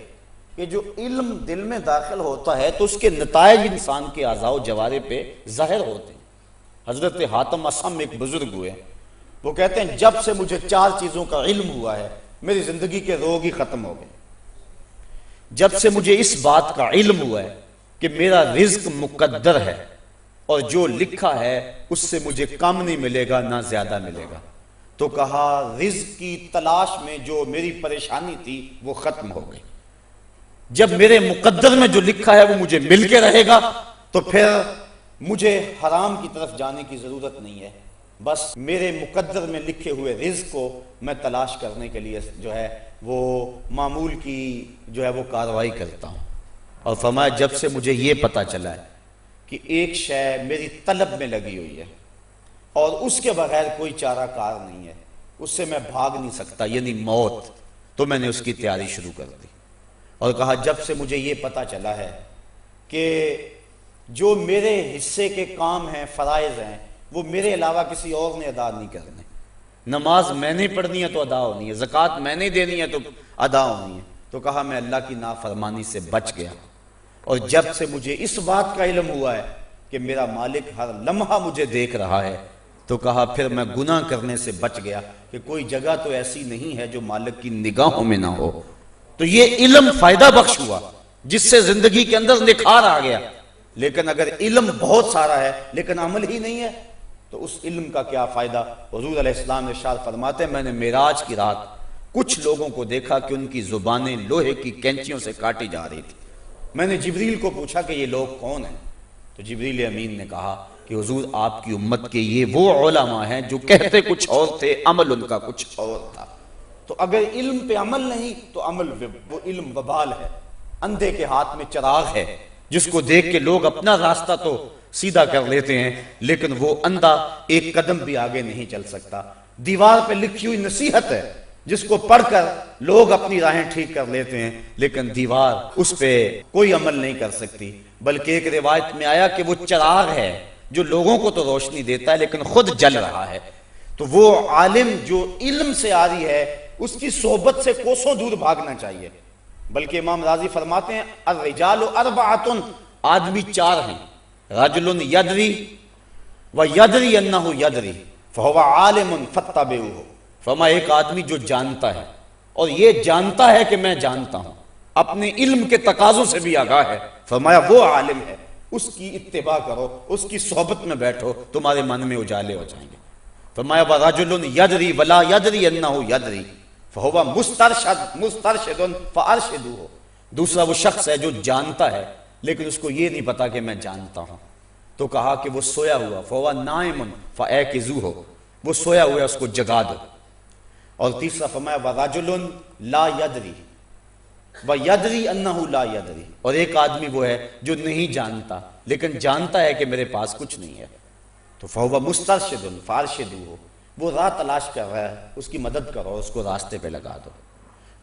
کہ جو علم دل میں داخل ہوتا ہے تو اس کے نتائج انسان کے اعضاء و جوارح پہ ظاہر ہوتے ہیں۔ حضرت حاتم اصم ایک بزرگ ہوئے، وہ کہتے ہیں جب سے مجھے 4 چیزوں کا علم ہوا ہے میری زندگی کے روگ ہی ختم ہو گئے۔ جب سے مجھے اس بات کا علم ہوا ہے کہ میرا رزق مقدر ہے، اور جو لکھا ہے اس سے مجھے کم نہیں ملے گا نہ زیادہ ملے گا، تو کہا رزق کی تلاش میں جو میری پریشانی تھی وہ ختم ہو گئی۔ جب میرے مقدر میں جو لکھا ہے وہ مجھے مل کے رہے گا تو پھر مجھے حرام کی طرف جانے کی ضرورت نہیں ہے، بس میرے مقدر میں لکھے ہوئے رزق کو میں تلاش کرنے کے لیے جو ہے وہ معمول کی جو ہے وہ کارروائی کرتا ہوں۔ اور فرمایا جب سے مجھے یہ پتہ چلا ہے کہ ایک شے میری طلب میں لگی ہوئی ہے اور اس کے بغیر کوئی چارہ کار نہیں ہے، اس سے میں بھاگ نہیں سکتا، یعنی موت، تو میں نے اس کی تیاری شروع کر دی۔ اور کہا جب سے مجھے یہ پتہ چلا ہے کہ جو میرے حصے کے کام ہیں، فرائض ہیں، وہ میرے علاوہ کسی اور نے ادا نہیں کرنے، نماز میں نے پڑھنی ہے تو ادا ہونی ہے، زکوٰۃ میں نے دینی ہے تو ادا ہونی ہے، تو کہا میں اللہ کی نافرمانی سے بچ گیا۔ اور جب سے مجھے اس بات کا علم ہوا ہے کہ میرا مالک ہر لمحہ مجھے دیکھ رہا ہے، تو کہا پھر میں گناہ کرنے سے بچ گیا کہ کوئی جگہ تو ایسی نہیں ہے جو مالک کی نگاہوں میں نہ ہو۔ تو یہ علم فائدہ بخش ہوا جس سے زندگی کے اندر نکھار آ گیا۔ لیکن اگر علم بہت سارا ہے لیکن عمل ہی نہیں ہے تو اس علم کا کیا فائدہ؟ حضور علیہ السلام ارشاد فرماتے ہیں میں نے معراج کی رات کچھ لوگوں کو دیکھا کہ ان کی زبانیں لوہے کی کینچیوں سے کاٹی جا رہی تھی۔ میں نے جبریل کو پوچھا کہ یہ لوگ کون ہیں؟ تو جبریل امین نے کہا کہ حضور آپ کی امت کے یہ وہ علماء ہیں جو کہتے کچھ اور تھے، عمل ان کا کچھ اور تھا۔ تو اگر علم پہ عمل نہیں تو عمل وہ علم وبال ہے، اندھے کے ہاتھ میں چراغ ہے جس کو دیکھ کے لوگ اپنا راستہ تو سیدھا کر لیتے ہیں لیکن وہ اندھا ایک قدم بھی آگے نہیں چل سکتا۔ دیوار پہ لکھی ہوئی نصیحت ہے جس کو پڑھ کر لوگ اپنی راہیں ٹھیک کر لیتے ہیں لیکن دیوار اس پہ کوئی عمل نہیں کر سکتی۔ بلکہ ایک روایت میں آیا کہ وہ چراغ ہے جو لوگوں کو تو روشنی دیتا ہے لیکن خود جل رہا ہے، تو وہ عالم جو علم سے آری ہے اس کی صحبت سے کوسوں دور بھاگنا چاہیے۔ بلکہ امام راضی فرماتے ہیں الرجال اربعۃ، آدمی چار ہیں، رجل یدری و یدری انہ یدری فہو عالم فاتبعوہ، فرمایا ایک آدمی جو جانتا ہے اور یہ جانتا ہے کہ میں جانتا ہوں، اپنے علم کے تقاضوں سے بھی آگاہ ہے، فرمایا وہ عالم ہے، اس کی اتباع کرو، اس کی صحبت میں بیٹھو، تمہارے من میں اجالے ہو جائیں گے۔ فرمایا وَرَجُلٌ يَدْرِي وَلَا يَدْرِي أَنَّهُ يَدْرِي فَهُوَ مُسْتَرْشِدٌ فَأَرْشِدُوهُ، دوسرا وہ شخص ہے جو جانتا ہے لیکن اس کو یہ نہیں پتا کہ میں جانتا ہوں، تو کہا کہ وہ سویا ہوا، فَهُوَ نَائِمٌ فَأَيْقِظُوهُ، وہ سویا ہوا ہے اس کو جگا دو۔ اور تیسرا فرمایا وَرَجُلٌ لَا يَدْرِي وَيَدْرِي أَنَّهُ لَا يَدْرِي، اور ایک آدمی وہ ہے جو نہیں جانتا لیکن جانتا ہے کہ میرے پاس کچھ نہیں ہے، تو فَهُوَ مُسْتَرْشِدٌ فَأَرْشِدُوهُ، وہ راہ تلاش کر رہا ہے، اس کی مدد کرو، اس کو راستے پہ لگا دو۔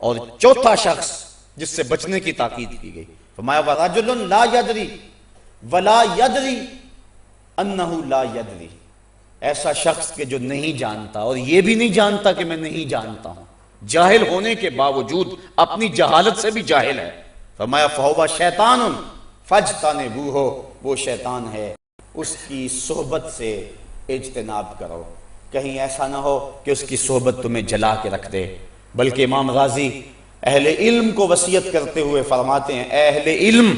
اور چوتھا شخص جس سے بچنے کی تاکید کی گئی، فرمایا وَرَجُلٌ لَا يَدْرِي وَلَا يَدْرِي أَنَّهُ لَا يَدْرِي، ایسا شخص کہ جو نہیں جانتا اور یہ بھی نہیں جانتا کہ میں نہیں جانتا ہوں، جاہل ہونے کے باوجود اپنی جہالت سے بھی جاہل ہے، فرمایا فَهُوَ شَيْطَانٌ فَاجْتَنِبُوهُ، وہ شیطان ہے، اس کی صحبت سے اجتناب کرو، کہیں ایسا نہ ہو کہ اس کی صحبت تمہیں جلا کے رکھ دے۔ بلکہ امام غازی اہل علم کو وصیت کرتے ہوئے فرماتے ہیں اے اہل علم،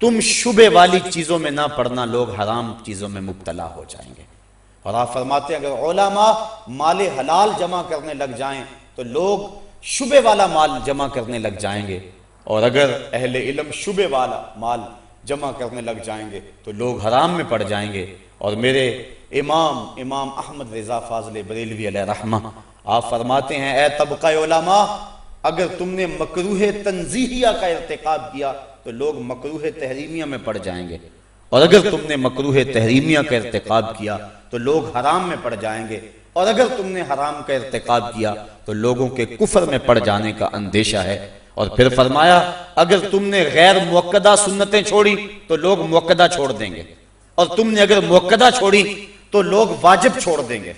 تم شبہ والی چیزوں میں نہ پڑنا، لوگ حرام چیزوں میں مبتلا ہو جائیں گے۔ اور آپ فرماتے ہیں اگر علماء مال حلال جمع کرنے لگ جائیں تو لوگ شبہ والا مال جمع کرنے لگ جائیں گے، اور اگر اہل علم شبہ والا مال جمع کرنے لگ جائیں گے تو لوگ حرام میں پڑ جائیں گے۔ اور میرے امام احمد رضا فاضل بریلوی علیہ رحمہ آپ فرماتے ہیں اے طبقہ علماء، اگر تم نے مکروہ تنزیہیہ کا ارتکاب کیا تو لوگ مکروہ تحریمیہ میں پڑ جائیں گے، اور اگر تم نے مکروہ تحریمیہ کا ارتکاب کیا تو لوگ حرام میں پڑ جائیں گے، اور اگر تم نے حرام کا ارتکاب کیا تو لوگوں کے کفر میں پڑ جانے کا اندیشہ ہے۔ اور پھر فرمایا اگر تم نے غیر موقدہ سنتیں چھوڑی تو لوگ موقدہ چھوڑ دیں گے، اور تم نے اگر موقدہ چھوڑی تو لوگ واجب چھوڑ دیں گے،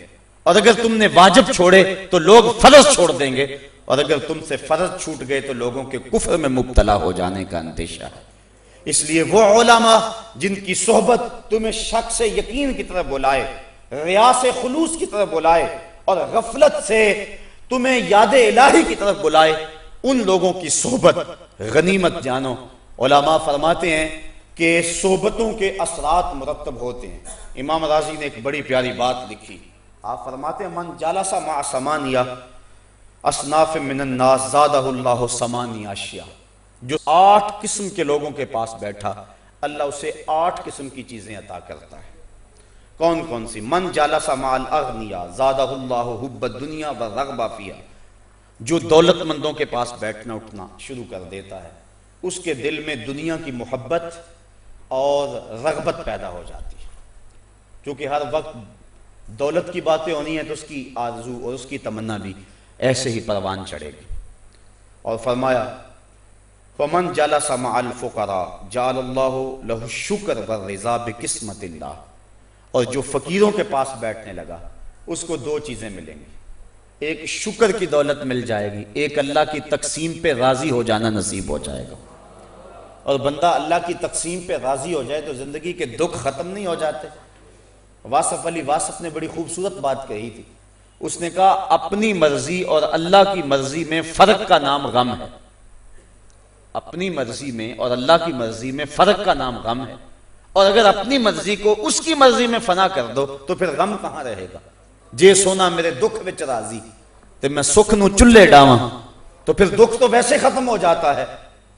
اور اگر تم نے واجب چھوڑے تو لوگ فرض چھوڑ دیں گے، اور اگر تم سے فرض چھوٹ گئے تو لوگوں کے کفر میں مبتلا ہو جانے کا اندیشہ ہے۔ اس لیے وہ علماء جن کی صحبت تمہیں شک سے یقین کی طرف بلائے، ریا سے خلوص کی طرف بلائے، اور غفلت سے تمہیں یاد الہی کی طرف بلائے، ان لوگوں کی صحبت غنیمت جانو۔ علماء فرماتے ہیں کہ صحبتوں کے اثرات مرتب ہوتے ہیں۔ امام راضی نے ایک بڑی پیاری بات لکھی، آپ فرماتے ہیں من جالس مع ثمانیہ اصناف من الناس زادہ اللہ ثمانیہ اشیاء، جو 8 قسم کے لوگوں کے پاس بیٹھا اللہ اسے 8 قسم کی چیزیں عطا کرتا ہے۔ کون کون سی؟ من جالس مع الاغنیاء زادہ اللہ حب الدنیا والرغبہ فیہا، جو دولت مندوں کے پاس بیٹھنا اٹھنا شروع کر دیتا ہے اس کے دل میں دنیا کی محبت اور رغبت پیدا ہو جاتی ہے، کیونکہ ہر وقت دولت کی باتیں ہونی ہیں تو اس کی آرزو اور اس کی تمنا بھی ایسے ہی پروان چڑھے گی۔ اور فرمایا فمن جلس مع الفقراء جعل اللہ لہ الشکر والرضا بقسمت اللہ، اور جو فقیروں کے پاس بیٹھنے لگا اس کو 2 چیزیں ملیں گی، ایک شکر کی دولت مل جائے گی، ایک اللہ کی تقسیم پہ راضی ہو جانا نصیب ہو جائے گا۔ اور بندہ اللہ کی تقسیم پہ راضی ہو جائے تو زندگی کے دکھ ختم نہیں ہو جاتے۔ واصف علی واصف نے بڑی خوبصورت بات کہی تھی، اس نے کہا اپنی مرضی اور اللہ کی مرضی میں فرق کا نام غم ہے، اپنی مرضی میں اور اللہ کی مرضی میں فرق کا نام غم ہے، اور اگر اپنی مرضی کو اس کی مرضی میں فنا کر دو تو پھر غم کہاں رہے گا۔ جے سونا میرے دکھ وچ راضی تے میں سکھ نو چلے ڈاواں، تو پھر دکھ تو ویسے ختم ہو جاتا ہے۔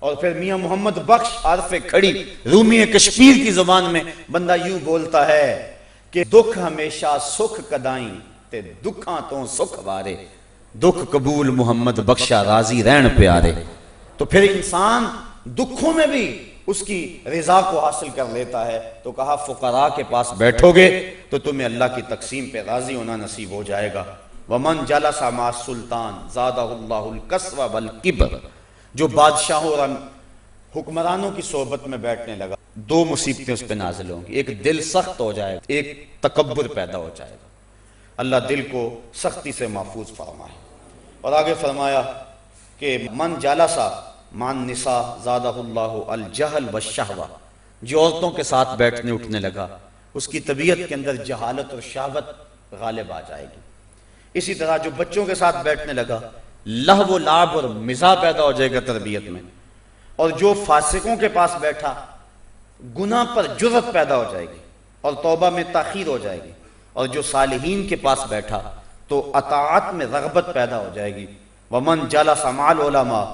اور پھر میاں محمد بخش عارف کھڑی رومی کشمیر کی زبان میں بندہ یوں بولتا ہے کہ دکھ ہمیشہ سکھ کدائیں تے دکھاں تو سکھ وارے، دکھ قبول محمد بخشا راضی رہن پیارے۔ تو پھر انسان دکھوں میں بھی اس کی رضا کو حاصل کر لیتا ہے۔ تو کہا فقراء کے پاس بیٹھو گے تو تمہیں اللہ کی تقسیم پہ راضی ہونا نصیب ہو جائے گا۔ ومن جلس مع السلطان زادہ اللہ القسوہ والکبر، جو بادشاہوں اور حکمرانوں کی صحبت میں بیٹھنے لگا دو مصیبتیں اس پہ نازل ہوں گی، ایک دل سخت ہو جائے گا، ایک تکبر پیدا ہو جائے گا۔ اللہ دل کو سختی سے محفوظ فرمائے۔ اور آگے فرمایا کہ من جالسا مان نساء زادہ اللہ الجہل والشہوہ، جو عورتوں کے ساتھ بیٹھنے اٹھنے لگا اس کی طبیعت کے اندر جہالت اور شہوت غالب آ جائے گی۔ اسی طرح جو بچوں کے ساتھ بیٹھنے لگا لہو و لعب اور مزاح پیدا ہو جائے گا تربیت میں، اور جو فاسقوں کے پاس بیٹھا گناہ پر جرأت پیدا ہو جائے گی اور توبہ میں تاخیر ہو جائے گی، اور جو صالحین کے پاس بیٹھا تو اطاعت میں رغبت پیدا ہو جائے گی۔ ومن جلس مع العلماء،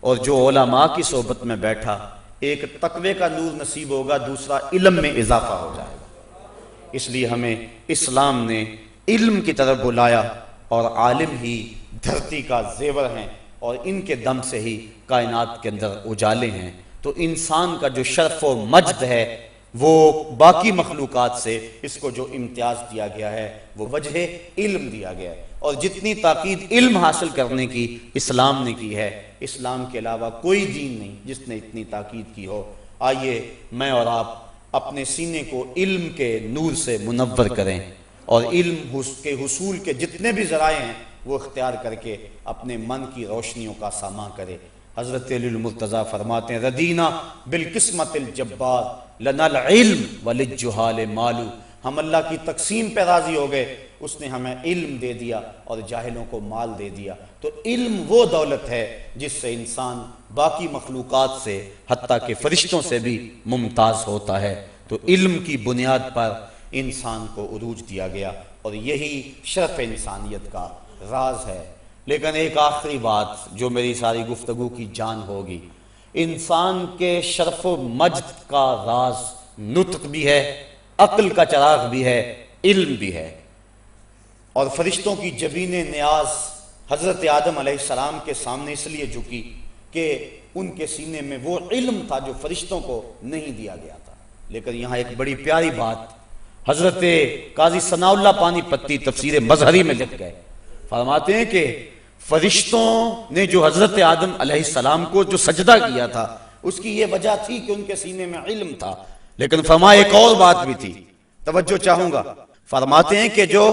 اور جو علماء کی صحبت میں بیٹھا ایک تقوی کا نور نصیب ہوگا، دوسرا علم میں اضافہ ہو جائے گا۔ اس لیے ہمیں اسلام نے علم کی طرف بلایا، اور عالم ہی دھرتی کا زیور ہیں اور ان کے دم سے ہی کائنات کے اندر اجالے ہیں۔ تو انسان کا جو شرف و مجد ہے وہ باقی مخلوقات سے اس کو جو امتیاز دیا گیا ہے وہ وجہ علم دیا گیا ہے، اور جتنی تاکید علم حاصل کرنے کی اسلام نے کی ہے، اسلام کے علاوہ کوئی دین نہیں جس نے اتنی تاکید کی ہو۔ آئیے میں اور آپ اپنے سینے کو علم کے نور سے منور کریں، اور علم کے حصول کے جتنے بھی ذرائع ہیں وہ اختیار کر کے اپنے من کی روشنیوں کا ساماں کرے۔ حضرت علی المرتضیٰ فرماتے ہیں ردینا بالقسمت الجبار لنا العلم وللجہال مالو، ہم اللہ کی تقسیم پہ راضی ہو گئے، اس نے ہمیں علم دے دیا اور جاہلوں کو مال دے دیا۔ تو علم وہ دولت ہے جس سے انسان باقی مخلوقات سے حتیٰ کہ فرشتوں سے بھی ممتاز ہوتا ہے۔ تو علم کی بنیاد پر انسان کو عروج دیا گیا، اور یہی شرف انسانیت کا راز ہے۔ لیکن ایک آخری بات جو میری ساری گفتگو کی جان ہوگی، انسان کے شرف و مجد کا راز نطق بھی ہے، عقل کا چراغ بھی ہے، علم بھی ہے۔ اور فرشتوں کی جبین نیاز حضرت آدم علیہ السلام کے سامنے اس لیے جھکی کہ ان کے سینے میں وہ علم تھا جو فرشتوں کو نہیں دیا گیا تھا۔ لیکن یہاں ایک بڑی پیاری بات حضرت قاضی ثناء اللہ پانی پتی تفسیر مظہری میں لکھ گئے، فرماتے ہیں کہ فرشتوں نے جو حضرت آدم علیہ السلام کو جو سجدہ کیا تھا اس کی یہ وجہ تھی کہ ان کے سینے میں علم تھا، لیکن فرمایا ایک اور بات بھی تھی، توجہ چاہوں گا۔ فرماتے ہیں کہ جو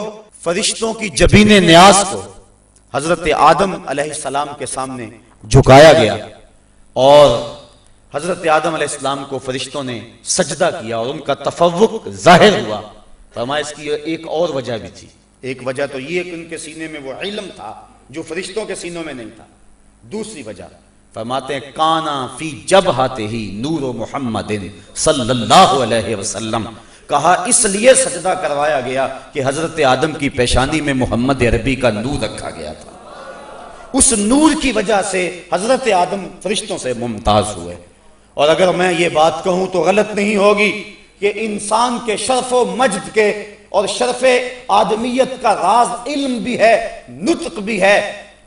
فرشتوں کی جبین نیاز کو حضرت آدم علیہ السلام کے سامنے جھکایا گیا اور حضرت آدم علیہ السلام کو فرشتوں نے سجدہ کیا اور ان کا تفوق ظاہر ہوا، فرمایا اس کی ایک اور وجہ بھی تھی۔ ایک وجہ تو یہ کہ ان کے سینے میں وہ علم تھا جو فرشتوں کے سینوں میں نہیں تھا۔ دوسری وجہ فرماتے ہیں کانا فی جبہتہ نور محمد صلی اللہ علیہ وسلم، کہا اس لیے سجدہ کروایا گیا کہ حضرت آدم کی پیشانی میں محمد عربی کا نور رکھا گیا تھا، اس نور کی وجہ سے حضرت آدم فرشتوں سے ممتاز ہوئے۔ اور اگر میں یہ بات کہوں تو غلط نہیں ہوگی کہ انسان کے شرف و مجد کے اور شرف آدمیت کا راز علم بھی ہے، نطق بھی ہے،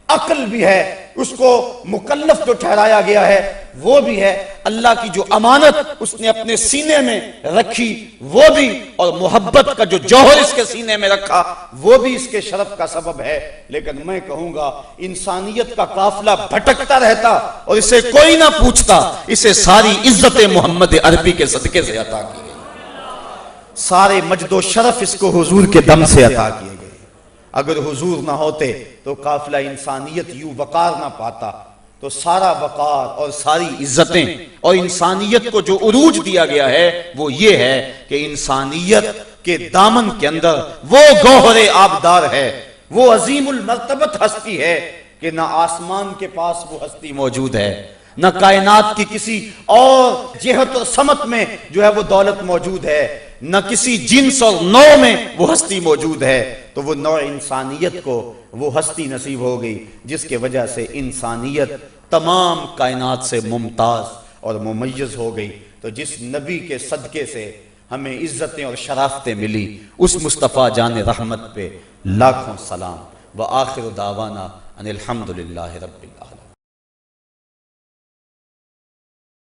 عقل بھی ہے، اس کو مکلف جو ٹھہرایا گیا ہے وہ بھی ہے، اللہ کی جو امانت اس نے اپنے سینے میں رکھی وہ بھی، اور محبت کا جو جوہر اس کے سینے میں رکھا وہ بھی اس کے شرف کا سبب ہے۔ لیکن میں کہوں گا انسانیت کا قافلہ بھٹکتا رہتا اور اسے کوئی نہ پوچھتا، اسے ساری عزت محمد عربی کے صدقے سے عطا کی گئی، سارے مجد و شرف اس کو حضور کے دم سے عطا کیے گئے۔ اگر حضور نہ ہوتے تو قافلہ انسانیت یوں وقار نہ پاتا، تو سارا وقار اور ساری عزتیں اور انسانیت کو جو عروج دیا گیا ہے وہ یہ ہے کہ انسانیت کے دامن کے اندر وہ گوہر آبدار ہے، وہ عظیم المرتبت ہستی ہے کہ نہ آسمان کے پاس وہ ہستی موجود ہے، نہ کائنات کی کسی اور جہت اور سمت میں جو ہے وہ دولت موجود ہے، نہ کسی جنس اور نوع میں وہ ہستی موجود ہے۔ تو وہ نوع انسانیت کو وہ ہستی نصیب ہو گئی جس کے وجہ سے انسانیت تمام کائنات سے ممتاز اور ممیز ہو گئی۔ تو جس نبی کے صدقے سے ہمیں عزتیں اور شرافتیں ملی اس مصطفیٰ جان رحمت پہ لاکھوں سلام۔ وآخر دعوانا ان الحمدللہ رب العالمین۔